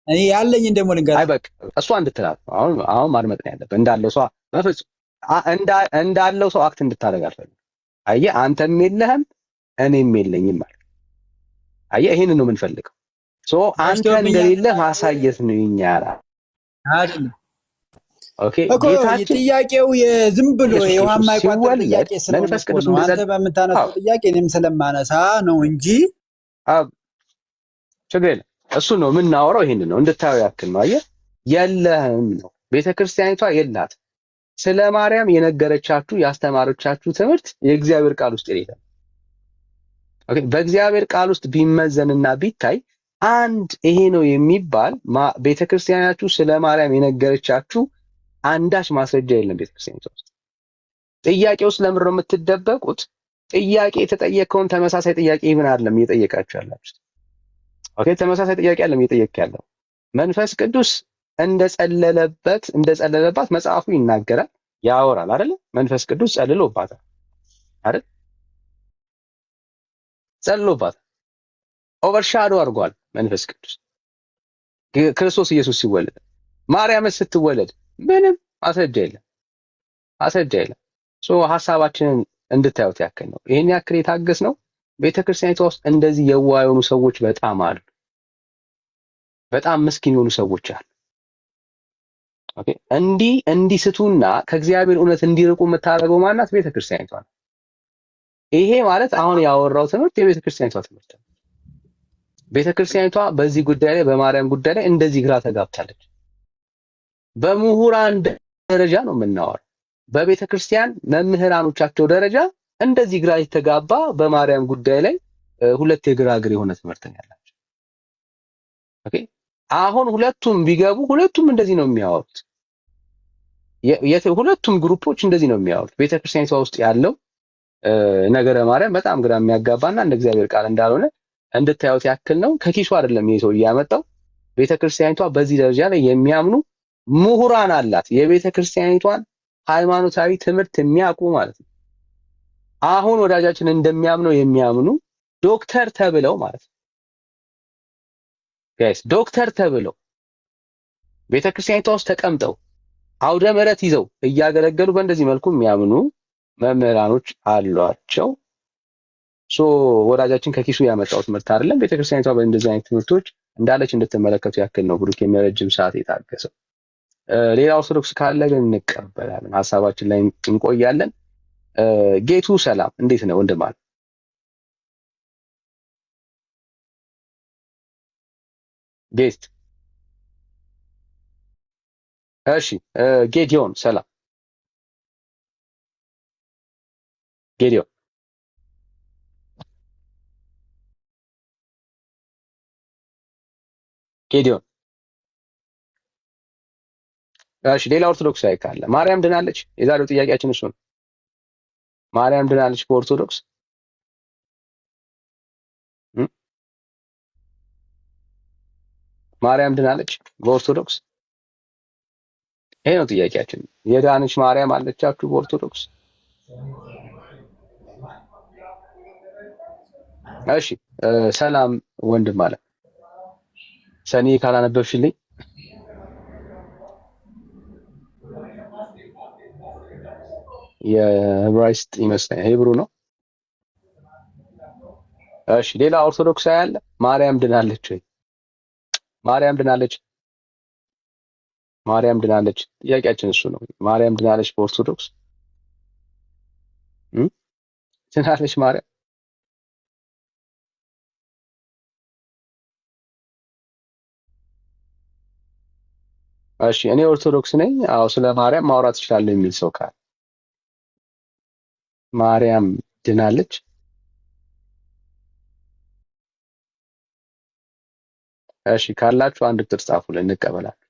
እኔ ያለኝን ደግሞ ልንገርህ። አይ በቃ እሷ እንድትላት ነው አሁን ማድመጥ ነው ያለብህ። እንዳለው ሰው በፍጹም እንዳለው ሰው አክት እንድታደርግ አልፈልግም። አየህ አንተም የለህም እኔም የለኝም ማለት አየህ፣ ይሄንን ነው የምንፈልገው። አንተ እንደሌለ ማሳየት ነው የኛ አይደል? ኦኬ ጌታችን ጥያቄው የዝም ብሎ የውሃ የማይቋጠር ጥያቄ ስለሆነ ነው። አንተ በምታነሳው ጥያቄ እኔም ስለማነሳ ነው እንጂ ችግር የለም። እሱ ነው የምናወራው፣ ይሄንን ነው እንድታየው ያክል ነው። አየህ የለህም ነው ቤተክርስቲያኒቷ የላት። ስለ ማርያም የነገረቻችሁ ያስተማረቻችሁ ትምህርት የእግዚአብሔር ቃል ውስጥ የሌለ። ኦኬ በእግዚአብሔር ቃል ውስጥ ቢመዘንና ቢታይ አንድ ይሄ ነው የሚባል ቤተክርስቲያናችሁ ስለ ማርያም የነገረቻችሁ አንዳች ማስረጃ የለም ቤተክርስቲያኒቷ ውስጥ። ጥያቄው ስለምን ነው የምትደበቁት? ጥያቄ የተጠየቀውን ተመሳሳይ ጥያቄ ይብን አይደለም እየጠየቃችሁ ያላችሁት። ኦኬ ተመሳሳይ ጥያቄ አይደለም እየጠየቅ ያለው። መንፈስ ቅዱስ እንደጸለለባት መጽሐፉ ይናገራል፣ ያወራል አይደል? መንፈስ ቅዱስ ጸልሎባታል አይደል? ጸልሎባታል፣ ኦቨርሻዶ አድርጓል መንፈስ ቅዱስ ክርስቶስ ኢየሱስ ሲወለድ። ማርያም ስትወለድ ምንም ማስረጃ የለም። ሐሳባችንን እንድታዩት ያክል ነው። ይሄን ያክል የታገስ ነው። ቤተክርስቲያኒቷ ውስጥ እንደዚህ የዋህ የሆኑ ሰዎች በጣም አሉ። በጣም ምስኪን የሆኑ ሰዎች አሉ። ኦኬ እንዲስቱና ከእግዚአብሔር እውነት እንዲርቁ የምታደርገው ማናት? ቤተክርስቲያኒቷ ነው። ይሄ ማለት አሁን ያወራው ትምህርት የቤተክርስቲያኒቷ ትምህርት ነው። ቤተክርስቲያኒቷ በዚህ ጉዳይ ላይ በማርያም ጉዳይ ላይ እንደዚህ ግራ ተጋብታለች። በምሁራን ደረጃ ነው የምናወራው። በቤተክርስቲያን መምህራኖቻቸው ደረጃ እንደዚህ ግራ የተጋባ በማርያም ጉዳይ ላይ ሁለት የግራ እግር የሆነ ትምህርት ነው ያላቸው። ኦኬ አሁን ሁለቱም ቢገቡ ሁለቱም እንደዚህ ነው የሚያወሩት። ሁለቱም ግሩፖች እንደዚህ ነው የሚያወሩት። ቤተክርስቲያኒቷ ውስጥ ያለው ነገረ ማርያም በጣም ግራ የሚያጋባና እንደ እግዚአብሔር ቃል እንዳልሆነ እንድታዩት ያክል ነው። ከኪሱ አይደለም ይሄ ሰው ያመጣው። ቤተክርስቲያኒቷ በዚህ ደረጃ ላይ የሚያምኑ ምሁራን አላት። የቤተክርስቲያኒቷን ሃይማኖታዊ ትምህርት የሚያውቁ ማለት ነው። አሁን ወዳጃችን እንደሚያምነው የሚያምኑ ዶክተር ተብለው ማለት ነው። ጋይስ ዶክተር ተብለው ቤተክርስቲያኒቷ ውስጥ ተቀምጠው አውደ ምሕረት ይዘው እያገለገሉ በእንደዚህ መልኩ የሚያምኑ መምህራኖች አሏቸው። ወዳጃችን ከኪሱ ያመጣው ትምህርት አይደለም። ቤተክርስቲያኒቷ በእንደዚህ አይነት ትምህርቶች እንዳለች እንድትመለከቱ ያክል ነው። ብሩክ የሚረጅም ሰዓት የታገሰው። ሌላ ኦርቶዶክስ ካለ ግን እንቀበላለን፣ ሐሳባችን ላይ እንቆያለን። ጌቱ ሰላም፣ እንዴት ነው ወንድም አለ? ጌት እሺ፣ ጌዲዮን ሰላም፣ ጌዲዮን እሺ፣ ሌላ ኦርቶዶክስ ላይ ካለ ማርያም ድናለች? የዛሬው ጥያቄያችን እሱ ነው። ማርያም ድናለች በኦርቶዶክስ? ማርያም ድናለች በኦርቶዶክስ? ይሄ ነው ጥያቄያችን። የዳነች ማርያም አለቻችሁ በኦርቶዶክስ? እሺ ሰላም ወንድም አለ። ሰኒ ካላነበብሽልኝ የዕብራይስጥ ይመስለኛል፣ ሂብሩ ነው። እሺ ሌላ ኦርቶዶክስ ያለ ማርያም ድናለች ወይ? ማርያም ድናለች። ማርያም ድናለች። ጥያቄያችን እሱ ነው። ማርያም ድናለች በኦርቶዶክስ ድናለች ማርያም? እሺ እኔ ኦርቶዶክስ ነኝ። አዎ ስለ ማርያም ማውራት እችላለሁ የሚል ሰው ካለ ማርያም ድናለች? እሺ ካላችሁ አንድ ቁጥር ጻፉልን እንቀበላለን።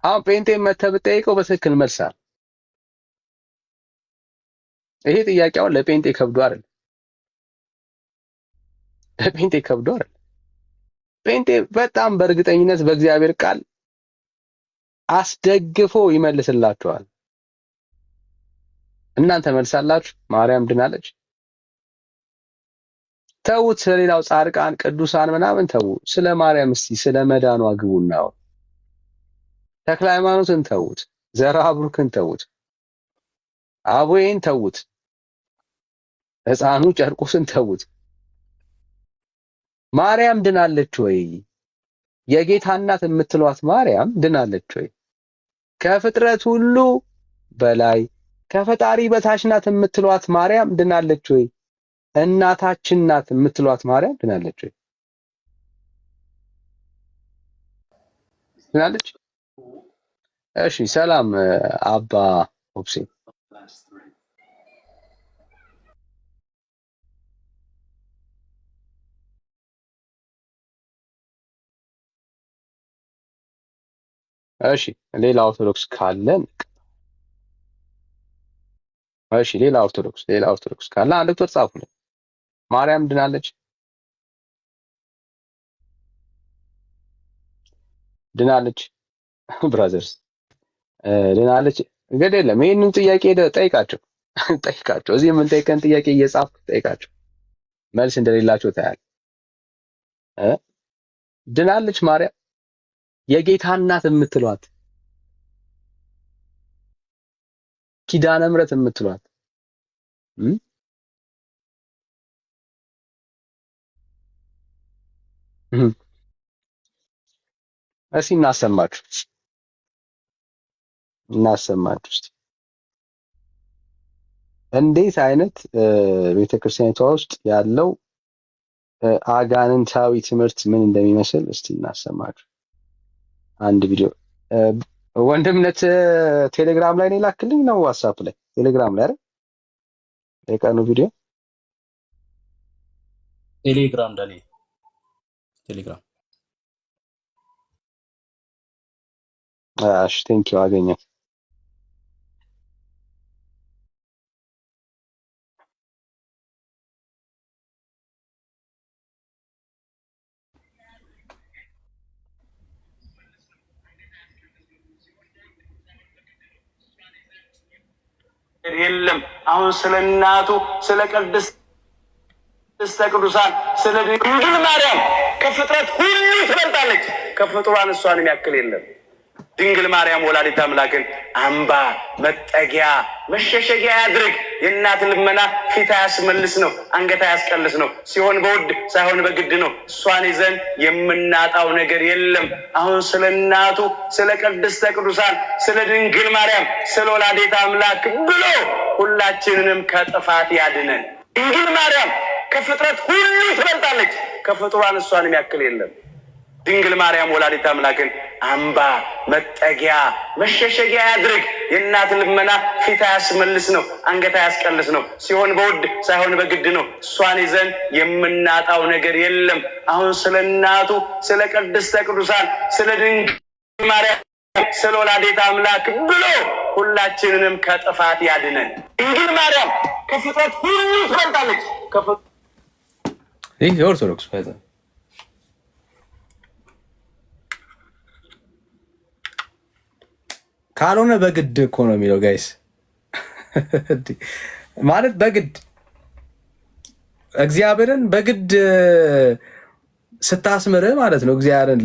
አሁን ጴንጤ መተህ ብትጠይቀው በትክክል መልስ አለ። ይሄ ጥያቄውን ለጴንጤ ከብዶ አይደል? ለጴንጤ ከብዶ አይደል? ጴንጤ በጣም በእርግጠኝነት በእግዚአብሔር ቃል አስደግፎ ይመልስላችኋል። እናንተ መልሳላችሁ ማርያም ድናለች? ተውት። ስለሌላው ጻድቃን ቅዱሳን ምናምን ተው። ስለ ማርያም እስቲ ስለ መዳኗ ግቡና ተክለ ሃይማኖትን ተውት። ዘርዓ ብሩክን ተውት። አቦዬን ተውት። ሕፃኑ ጨርቆስን ተውት። ማርያም ድናለች ወይ? የጌታ እናት የምትሏት ማርያም ድናለች ወይ? ከፍጥረት ሁሉ በላይ ከፈጣሪ በታች ናት የምትሏት ማርያም ድናለች ወይ? እናታችን ናት የምትሏት ማርያም ድናለች ወይ? ድናለች? እሺ ሰላም አባ ኦፕሴ እሺ ሌላ ኦርቶዶክስ ካለን እሺ ሌላ ኦርቶዶክስ ካለ አንድ ቁጥር ጻፉልን። ማርያም ድናለች? ድናለች? ብራዘርስ ድናለች? እንግዲህ የለም ይሄንን ጥያቄ ጠይቃቸው። እዚህ የምንጠይቀን ጥያቄ እየጻፍክ ጠይቃቸው። መልስ እንደሌላቸው ታያል። ድናለች ማርያም የጌታ እናት የምትሏት ኪዳነ ምሕረት የምትሏት እስኪ እናሰማችሁ እስኪ እንዴት አይነት ቤተክርስቲያኒቷ ውስጥ ያለው አጋንንታዊ ትምህርት ምን እንደሚመስል እስቲ እናሰማችሁ። አንድ ቪዲዮ ወንድምነት ቴሌግራም ላይ ነው ላክልኝ ነው ዋትስአፕ ላይ? ቴሌግራም ላይ አይደል? የቀኑ ቪዲዮ ቴሌግራም ዳኒ ቴሌግራም። እሺ ቴንኪው አገኘው። የለም አሁን ስለ እናቱ ስለ ቅድስተ ቅዱሳን ስለ ድንግል ማርያም ከፍጥረት ሁሉ ትበልጣለች። ከፍጥሯን እሷንም ያክል የለም። ድንግል ማርያም ወላዲተ አምላክን አምባ መጠጊያ መሸሸጊያ ያድርግ። የእናት ልመና ፊት አያስመልስ ነው፣ አንገት አያስቀልስ ነው። ሲሆን በውድ ሳይሆን በግድ ነው። እሷን ይዘን የምናጣው ነገር የለም። አሁን ስለ እናቱ ስለ ቅድስተ ቅዱሳን ስለ ድንግል ማርያም ስለ ወላዲተ አምላክ ብሎ ሁላችንንም ከጥፋት ያድነን። ድንግል ማርያም ከፍጥረት ሁሉ ትበልጣለች። ከፍጥሯን እሷንም ያክል የለም። ድንግል ማርያም ወላዲተ አምላክን አምባ መጠጊያ መሸሸጊያ ያድርግ። የእናት ልመና ፊት አያስመልስ ነው፣ አንገት አያስቀልስ ነው። ሲሆን በውድ ሳይሆን በግድ ነው። እሷን ይዘን የምናጣው ነገር የለም። አሁን ስለ እናቱ ስለ ቅድስተ ቅዱሳን ስለ ድንግል ማርያም ስለ ወላዲተ አምላክ ብሎ ሁላችንንም ከጥፋት ያድነን። ድንግል ማርያም ከፍጥረት ሁሉ ትበልጣለች። ይህ የኦርቶዶክስ ካልሆነ በግድ እኮ ነው የሚለው ጋይስ። ማለት በግድ እግዚአብሔርን በግድ ስታስምር ማለት ነው። እግዚአብሔርን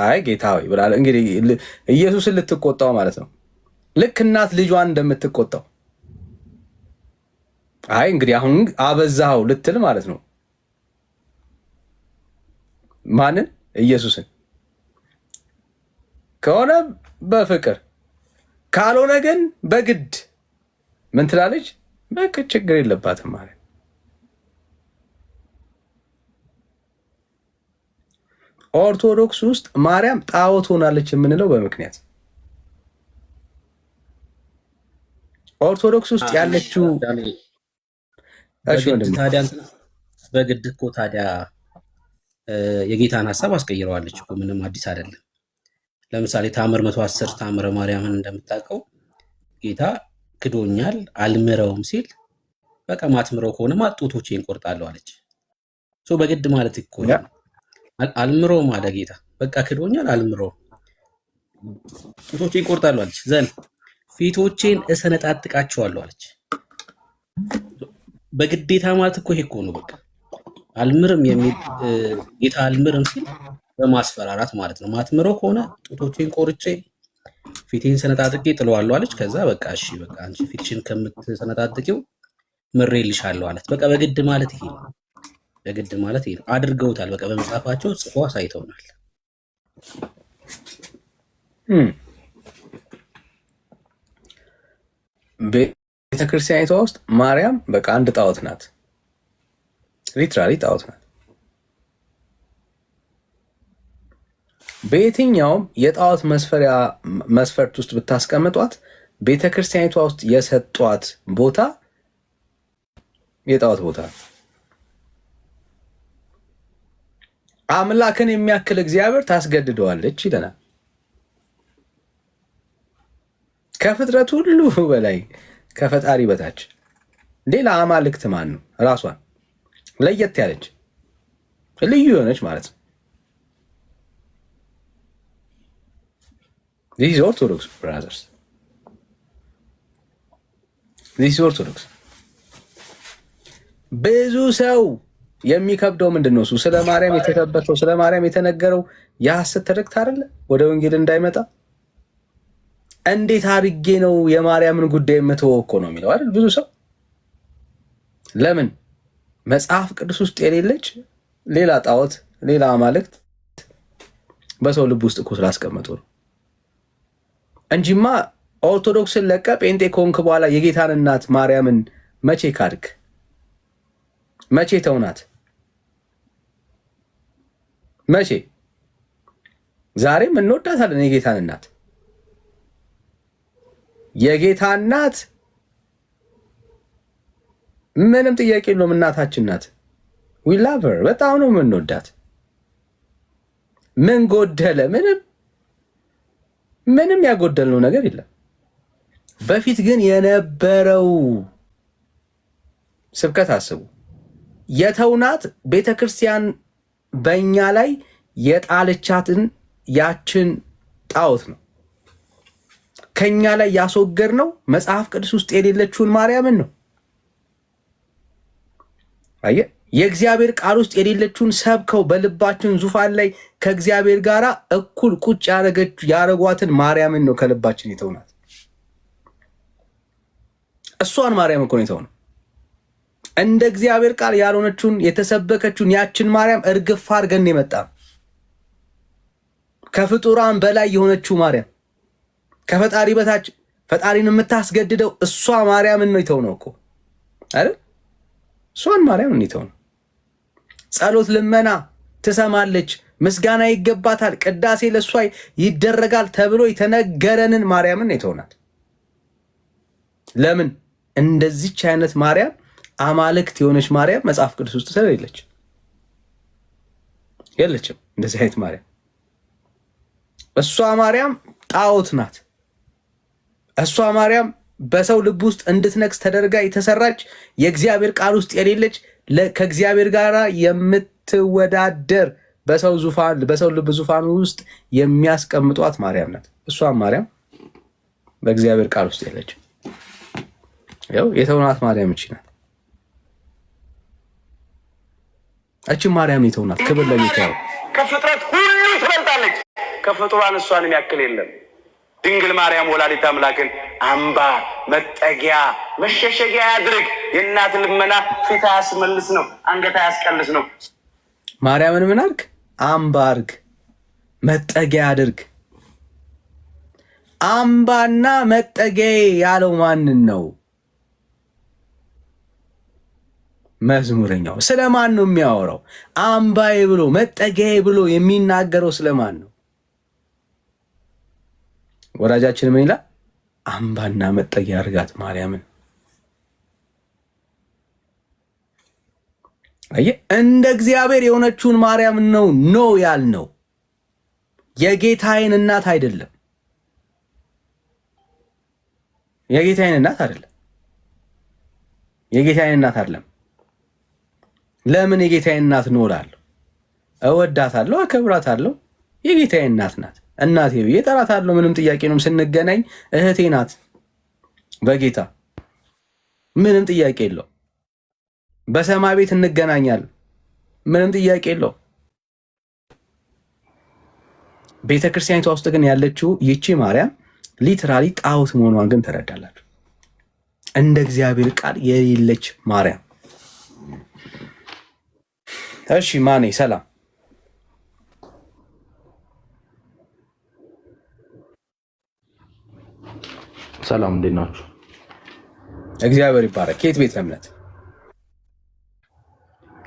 አይ ጌታ ሆይ ብላ እንግዲህ ኢየሱስን ልትቆጣው ማለት ነው። ልክ እናት ልጇን እንደምትቆጣው አይ እንግዲህ አሁን አበዛኸው ልትል ማለት ነው። ማንን? ኢየሱስን ከሆነ በፍቅር ካልሆነ ግን በግድ ምን ትላለች? በቃ ችግር የለባትም ማለት ኦርቶዶክስ ውስጥ ማርያም ጣዖት ሆናለች የምንለው በምክንያት ኦርቶዶክስ ውስጥ ያለችው በግድ እኮ ታዲያ የጌታን ሐሳብ አስቀይረዋለች እኮ ምንም አዲስ አይደለም። ለምሳሌ ታምር 110 ታምረ ማርያምን እንደምታውቀው ጌታ ክዶኛል አልምረውም ሲል በቃ ማትምረው ከሆነ ጡቶቼን ቆርጣለሁ አለች። በግድ ማለት እኮ አልምረውም አለ ጌታ። በቃ ክዶኛል አልምረውም ጡቶቼን ቆርጣለሁ አለች። ዘን ፊቶቼን እሰነጣጥቃቸዋለሁ አለች። በግዴታ ማለት እኮ ይሄ እኮ ነው። በቃ አልምርም የሚል ጌታ አልምርም ሲል በማስፈራራት ማለት ነው። ማትምረው ከሆነ ጡቶቼን ቆርጬ ፊቴን ሰነጣጥቄ ጥለዋለሁ አለች። ከዛ በቃ እሺ በቃ አንቺ ፊትሽን ከምትሰነጣጥቂው ምሬልሻለሁ አለት። በቃ በግድ ማለት ይሄ ነው። በግድ ማለት ይሄ ነው። አድርገውታል። በቃ በመጽሐፋቸው ጽፎ አሳይተውናል። ቤተክርስቲያኒቷ ውስጥ ማርያም በቃ አንድ ጣዖት ናት። ሊትራሊ ጣዖት ናት። በየትኛውም የጣዖት መስፈርት ውስጥ ብታስቀምጧት ቤተክርስቲያኒቷ ውስጥ የሰጧት ቦታ የጣዖት ቦታ። አምላክን የሚያክል እግዚአብሔር ታስገድደዋለች ይለናል። ከፍጥረት ሁሉ በላይ ከፈጣሪ በታች ሌላ አማልክት ማን ነው? ራሷን ለየት ያለች ልዩ የሆነች ማለት ነው። This is Orthodox, brothers. This is Orthodox. ብዙ ሰው የሚከብደው ምንድን ነው? ስለ ማርያም የተከበተው ስለ ማርያም የተነገረው የሐሰት ትርክት አይደለ? ወደ ወንጌል እንዳይመጣ እንዴት አድርጌ ነው የማርያምን ጉዳይ የምትወው እኮ ነው የሚለው አይደል? ብዙ ሰው ለምን መጽሐፍ ቅዱስ ውስጥ የሌለች ሌላ ጣዖት ሌላ አማልክት በሰው ልብ ውስጥ እኮ ስላስቀመጡ ነው እንጂማ ኦርቶዶክስን ለቀ ጴንጤ ኮንክ በኋላ የጌታን እናት ማርያምን መቼ ካድክ? መቼ ተውናት? መቼ? ዛሬም እንወዳታለን የጌታን እናት። የጌታ እናት ምንም ጥያቄ የለውም፣ እናታችን ናት። we love her በጣም ነው የምንወዳት። ምን ጎደለ? ምንም ያጎደልነው ነገር የለም። በፊት ግን የነበረው ስብከት አስቡ። የተውናት ቤተክርስቲያን በእኛ ላይ የጣለቻትን ያችን ጣዖት ነው። ከኛ ላይ ያስወገድነው መጽሐፍ ቅዱስ ውስጥ የሌለችውን ማርያምን ነው። አየህ፣ የእግዚአብሔር ቃል ውስጥ የሌለችውን ሰብከው በልባችን ዙፋን ላይ ከእግዚአብሔር ጋር እኩል ቁጭ ያረጓትን ማርያምን ነው ከልባችን የተውናት። እሷን ማርያም እኮ ነው የተውነው። እንደ እግዚአብሔር ቃል ያልሆነችውን የተሰበከችውን ያችን ማርያም እርግፍ አድርገን የመጣ ከፍጡራን በላይ የሆነችው ማርያም ከፈጣሪ በታች ፈጣሪን የምታስገድደው እሷ ማርያምን ነው የተውነው እኮ አይደል? እሷን ማርያምን ነው የተውነው። ጸሎት ልመና ትሰማለች፣ ምስጋና ይገባታል፣ ቅዳሴ ለሷ ይደረጋል ተብሎ የተነገረንን ማርያምን ነው የተውናት። ለምን? እንደዚች አይነት ማርያም አማልክት የሆነች ማርያም መጽሐፍ ቅዱስ ውስጥ ስለሌለች የለችም። እንደዚህ አይነት ማርያም እሷ ማርያም ጣዖት ናት። እሷ ማርያም በሰው ልብ ውስጥ እንድትነግስ ተደርጋ የተሰራች የእግዚአብሔር ቃል ውስጥ የሌለች ከእግዚአብሔር ጋር የምትወዳደር በሰው ልብ ዙፋን ውስጥ የሚያስቀምጧት ማርያም ናት። እሷ ማርያም በእግዚአብሔር ቃል ውስጥ የለች። ያው የተውናት ማርያም እቺ ናት። እቺ ማርያም የተውናት። ክብር ለጌታ ይሁን። ከፍጥረት ሁሉ ትበልጣለች። ከፍጡራን እሷን የሚያክል የለም። ድንግል ማርያም ወላዲተ አምላክን አምባ መጠጊያ መሸሸጊያ ያድርግ። የእናት ልመና ፊት አያስመልስ ነው፣ አንገት አያስቀልስ ነው። ማርያምን ምን አልክ? አምባ አድርግ፣ መጠጊያ አድርግ። አምባና መጠጊያ ያለው ማንን ነው? መዝሙረኛው። ስለማን ነው የሚያወራው? አምባዬ ብሎ መጠጊያዬ ብሎ የሚናገረው ስለማን ነው? ወዳጃችን ምን ይላል? አምባና መጠጊያ አድርጋት ማርያምን። አየህ፣ እንደ እግዚአብሔር የሆነችውን ማርያም ነው ያልነው፣ የጌታዬን እናት አይደለም። የጌታዬን እናት አይደለም። የጌታዬን እናት አይደለም። ለምን የጌታዬን እናት ነው እላለሁ? እወዳታለሁ፣ አከብራታለሁ። የጌታዬ እናት ናት። እናቴ ብዬ እጠራታለሁ። ምንም ጥያቄ ነው። ስንገናኝ እህቴ ናት በጌታ ምንም ጥያቄ የለው። በሰማይ ቤት እንገናኛለን። ምንም ጥያቄ የለው። ቤተ ክርስቲያኒቷ ውስጥ ግን ያለችው ይቺ ማርያም ሊትራሊ ጣዖት መሆኗን ግን ተረዳላችሁ። እንደ እግዚአብሔር ቃል የሌለች ማርያም። እሺ ማኔ ሰላም፣ ሰላም፣ እንዴት ናችሁ? እግዚአብሔር ይባረክ። ከየት ቤተ እምነት?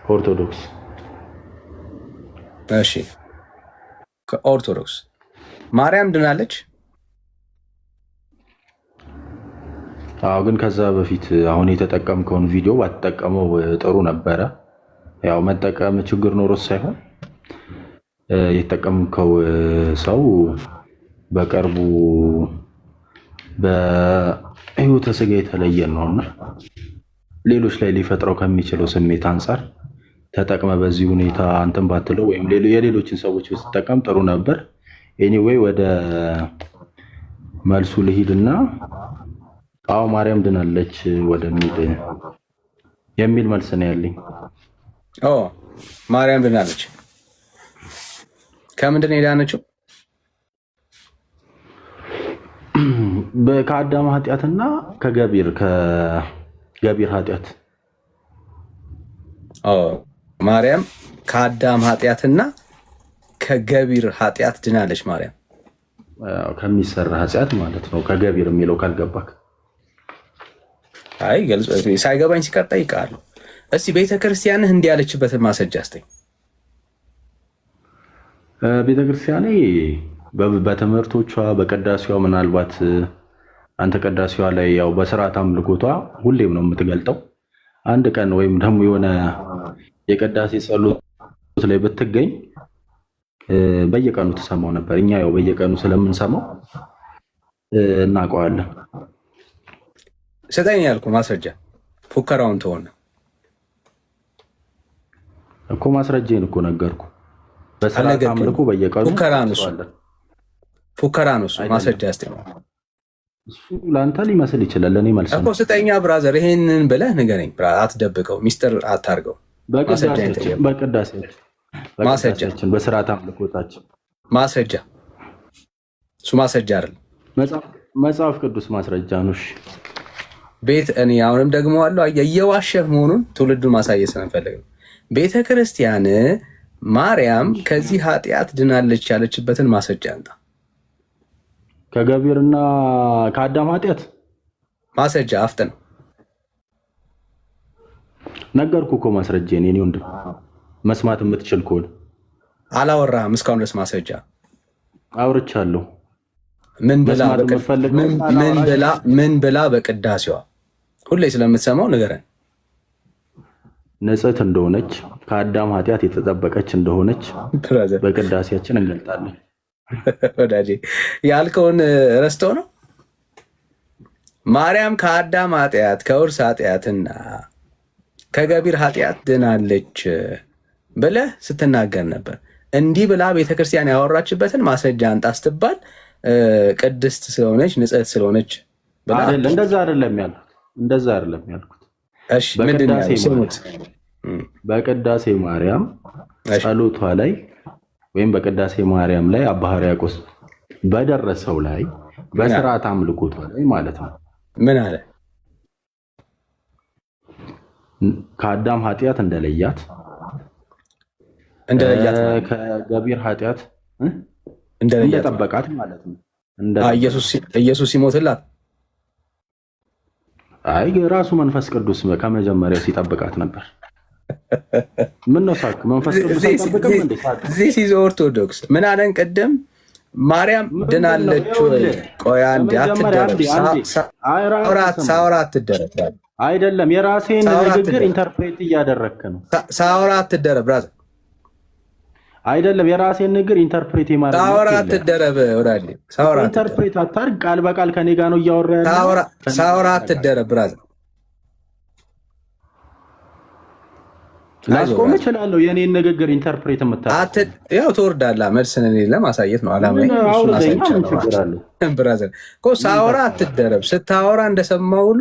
ኦርቶዶክስ። እሺ ከኦርቶዶክስ ማርያም ድናለች? አዎ፣ ግን ከዛ በፊት አሁን የተጠቀምከውን ቪዲዮ ባትጠቀመው ጥሩ ነበረ። ያው መጠቀም ችግር ኖሮት ሳይሆን የተጠቀምከው ሰው በቅርቡ በሕይወተ ሥጋ የተለየ ነውና ሌሎች ላይ ሊፈጥረው ከሚችለው ስሜት አንጻር ተጠቅመ በዚህ ሁኔታ አንተም ባትለው ወይም የሌሎችን ሰዎች ብትጠቀም ጥሩ ነበር። ኤኒዌይ ወደ መልሱ ልሂድና አዎ ማርያም ድናለች የሚል መልስ ነው ያለኝ። ማርያም ድናለች። ከምንድን ነው የዳነችው? ከአዳም ኃጢአትና ከገቢር ኃጢአት። ማርያም ከአዳም ኃጢአትና ከገቢር ኃጢአት ድናለች። ማርያም ከሚሰራ ኃጢአት ማለት ነው። ከገቢር የሚለው ካልገባክ፣ አይ ሳይገባኝ ሲቀር ጠይቃለሁ። እስቲ ቤተክርስቲያንህ እንዲህ ያለችበትን ማስረጃ አስተኝ። ቤተክርስቲያኔ በትምህርቶቿ በቅዳሴዋ፣ ምናልባት አንተ ቅዳሴዋ ላይ ያው በስርዓት አምልኮቷ ሁሌም ነው የምትገልጠው። አንድ ቀን ወይም ደግሞ የሆነ የቅዳሴ ጸሎት ላይ ብትገኝ በየቀኑ ትሰማው ነበር። እኛ ያው በየቀኑ ስለምንሰማው እናውቀዋለን። ስጠኝ ያልኩ ማስረጃ ፉከራውን ተሆነ እኮ ማስረጃዬን እኮ ነገርኩ። በስርዓት አምልኮ በየቀኑ ፉከራ ነው እሱ። ማስረጃ አስተኝ። እሱ ለአንተ ሊመስል ይችላል፣ ለእኔ መልስ ነው እኮ። ስጠኛ ብራዘር፣ ይሄንን ብለህ ንገረኝ። አትደብቀው፣ ሚስጥር አታርገው። በቅዳሴያችን በስርዓት አምልኮታችን ማስረጃ፣ እሱ ማስረጃ አይደለም፣ መጽሐፍ ቅዱስ ማስረጃ ነው። ቤት እኔ አሁንም ደግሞ አለው እየዋሸህ መሆኑን ትውልዱን ማሳየት ስለምፈልግ ነው። ቤተ ክርስቲያን ማርያም ከዚህ ኃጢአት ድናለች ያለችበትን ማስረጃ አንጣ። ከገቢርና ከአዳም ኃጢአት ማስረጃ አፍጥን። ነገርኩ እኮ ማስረጃዬን። የኔ ወንድም መስማት የምትችል ከሆነ አላወራህም እስካሁን ድረስ ማስረጃ አውርቻለሁ። ምን ብላ በቅዳሴዋ ሁሌ ስለምትሰማው ንገረን። ንጽሕት እንደሆነች ከአዳም ኃጢአት የተጠበቀች እንደሆነች በቅዳሴያችን እንገልጣለን። ወዳጄ ያልከውን ረስተው ነው። ማርያም ከአዳም ኃጢአት ከውርስ ኃጢአትና ከገቢር ኃጢአት ድናለች ብለህ ስትናገር ነበር። እንዲህ ብላ ቤተክርስቲያን ያወራችበትን ማስረጃ አንጣ ስትባል ቅድስት ስለሆነች ንጽሕት ስለሆነች አይደለም። እንደዛ አይደለም ያልኩት። እሺ ምንድን ነው ያልኩት? በቅዳሴ ማርያም ጸሎቷ ላይ ወይም በቅዳሴ ማርያም ላይ አባ ሕርያቆስ በደረሰው ላይ በስርዓት አምልኮቷ ላይ ማለት ነው ምን አለ? ከአዳም ኃጢአት እንደለያት እንደለያት ከገቢር ኃጢአት እንደጠበቃት ማለት ነው። ኢየሱስ ሲሞትላት አይ ራሱ መንፈስ ቅዱስ ከመጀመሪያው ሲጠብቃት ነበር። ምን ነው ሳክ መንፈስ ቅዱስ አይጠብቅም እንዴ? ዚስ ኢዝ ኦርቶዶክስ። ምን አለን ቅድም? ማርያም ድናለች ወይ? ቆይ አንዴ አትደረብ። ሳውራ አትደረብ። አይደለም የራሴን ንግግር ኢንተርፕሬት እያደረክ ነው። ሳውራ አትደረብ ብራዘር። አይደለም የራሴን ንግግር ኢንተርፕሬት የማድረግ ሳውራ አትደረብ። ወዳጄ ሳውራ ኢንተርፕሬት አታርግ። ቃል በቃል ከኔ ጋር ነው እያወራ ያለው። ሳውራ አትደረብ ብራዘር። ላስቆም እችላለሁ። የኔን ንግግር ኢንተርፕሬት የምታደርግ ያው ትወርዳለህ። መልስን እኔ ለማሳየት ነው አላማዬ። ብራዘር እኮ ሳውራ አትደረብ። ስታወራ እንደሰማው ሁሉ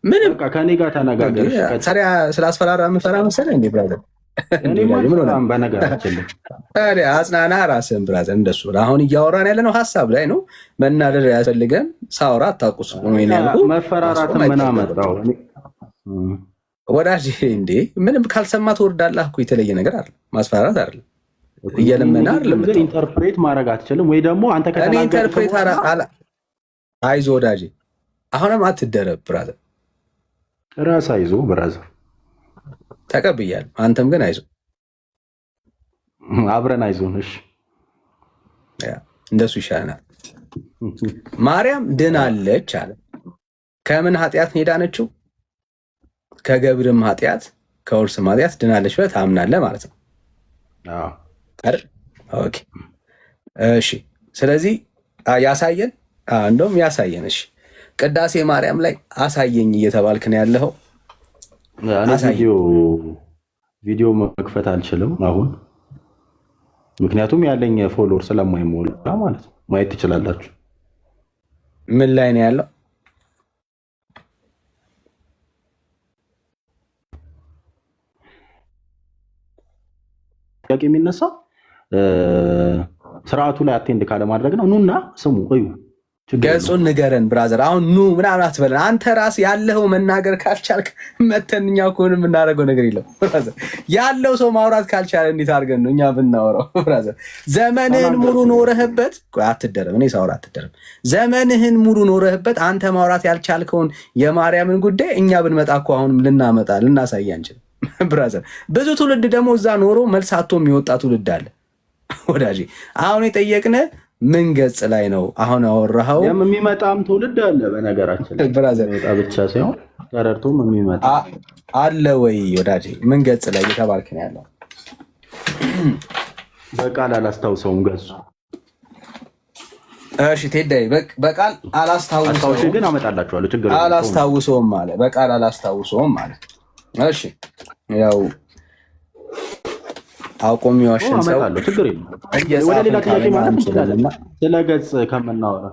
ምንም ከኔ ጋር ተነጋገር። ታዲያ ስላስፈራራ የምፈራ መሰለህ እንዴ ብራዘር? በነገራችን ታዲያ አጽናና ራስህን ብራዘር። እንደሱ አሁን እያወራን ያለነው ሀሳብ ላይ ነው። መናደር ያስፈልገን። ሳውራ አታቁስ መፈራራትን ምን አመጣው? ወዳጅ እንዴ ምንም ካልሰማ ትወርዳለህ እኮ። የተለየ ነገር አይደለም፣ ማስፈራራት አይደለም፣ እየለመነ አይደለም። ኢንተርፕሬት ማድረግ አትችልም ወይ ደግሞ አንተ እኔ ኢንተርፕሬት አይዞህ ወዳጅ፣ አሁንም አትደረብ ብራዘር። ራስ አይዞህ ብራዘር፣ ተቀብያለሁ። አንተም ግን አይዞህ፣ አብረን አይዞን። እሺ እንደሱ ይሻለናል። ማርያም ድናለች አለ። ከምን ኃጢአት ነው የዳነችው? ከገብርም ኃጢአት ከውርስም ኃጢአት ድናለች ብለህ ታምናለህ ማለት ነው አይደል? ኦኬ እሺ። ስለዚህ ያሳየን፣ እንደውም ያሳየን። እሺ ቅዳሴ ማርያም ላይ አሳየኝ እየተባልክ ነው ያለኸው። ቪዲዮ መክፈት አልችልም አሁን፣ ምክንያቱም ያለኝ ፎሎወር ስለማይሞላ ማለት ነው። ማየት ትችላላችሁ። ምን ላይ ነው ያለው? ጥያቄ የሚነሳው ስርዓቱ ላይ አቴንድ ካለማድረግ ነው። ኑና ስሙ እዩ። ገጹን ንገረን ብራዘር። አሁን ኑ ምናምን አትበለን። አንተ ራስ ያለኸው መናገር ካልቻልክ መተን እኛ እኮ የምናደርገው ነገር የለም ብራዘር። ያለው ሰው ማውራት ካልቻለ እንዴት አድርገን ነው እኛ ብናወራው ብራዘር? ዘመንህን ሙሉ ኖረህበት፣ አትደረም። እኔ ሳወራ አትደረም። ዘመንህን ሙሉ ኖረህበት አንተ ማውራት ያልቻልከውን የማርያምን ጉዳይ እኛ ብንመጣ እኮ አሁንም ልናሳይ አንችልም ብራዘር። ብዙ ትውልድ ደግሞ እዛ ኖሮ መልስ አቶ የሚወጣ ትውልድ አለ ወዳጄ። አሁን የጠየቅነ ምን ገጽ ላይ ነው? አሁን አወራኸው የሚመጣም ትውልድ አለ በነገራችን ብራዘር። ብቻ ሳይሆን ተረድቶም የሚመጣ አለ ወይ ወዳጄ? ምን ገጽ ላይ እየተባልክ ነው ያለው? በቃል አላስታውሰውም ገጹ። እሺ ቴዳይ በቃል አላስታውሰውም፣ ግን አመጣላችኋለሁ። ችግር የለም። አላስታውሰውም ማለት በቃል አላስታውሰውም ማለት እሺ። ያው አቆም ይዋሽን ሰው ችግር የለም። ወደ ሌላ ጥያቄ ማለት እንችላለን ስለ ገጽ ከምናወራ።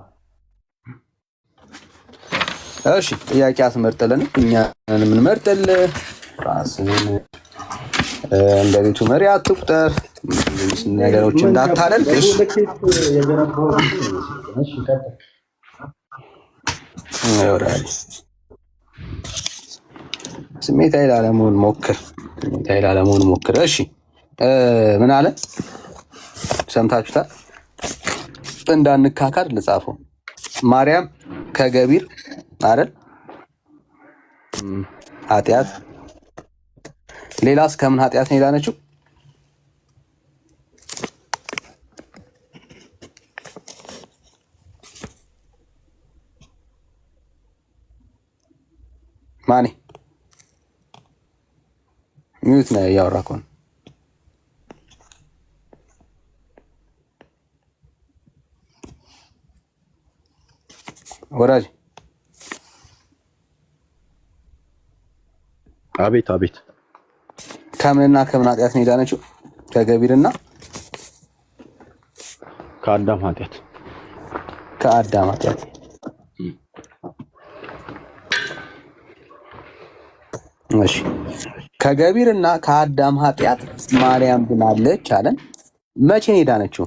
እሺ ጥያቄ አትመርጥልን፣ እኛ የምንመርጥልህ ራስን እንደ ቤቱ መሪ አትቁጠር፣ ነገሮች እንዳታለል። ስሜታዊ ላለመሆን ሞክር። እሺ ምን አለ ሰምታችሁታል? እንዳንካካድ ልጻፈው። ማርያም ከገቢር አይደል ኃጢአት፣ ሌላስ ከምን ኃጢአት ነው የዳነችው? ማኔ ሚዩት ነው እያወራህ ከሆነ ወራጅ። አቤት አቤት። ከምንና ከምን ኃጢአት ነው የዳነችው? ከገቢርና ከአዳም ኃጢአት። ከአዳም ኃጢአት። እሺ ከገቢርና ከአዳም ኃጢአት ማርያም ድናለች አለን። መቼ ነው የዳነችው?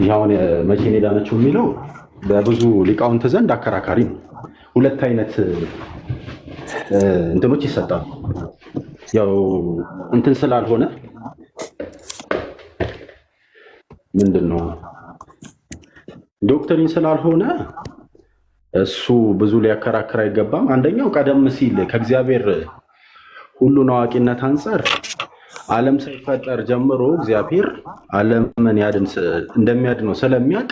ይሁን መቼ ነው የዳነችው የሚለው በብዙ ሊቃውንት ዘንድ አከራካሪ ነው። ሁለት አይነት እንትኖች ይሰጣሉ። ያው እንትን ስላልሆነ ምንድነው ዶክትሪን ስላልሆነ እሱ ብዙ ሊያከራክር አይገባም። አንደኛው ቀደም ሲል ከእግዚአብሔር ሁሉን አዋቂነት አንፃር ዓለም ሳይፈጠር ጀምሮ እግዚአብሔር ዓለምን እንደሚያድነው ስለሚያውቅ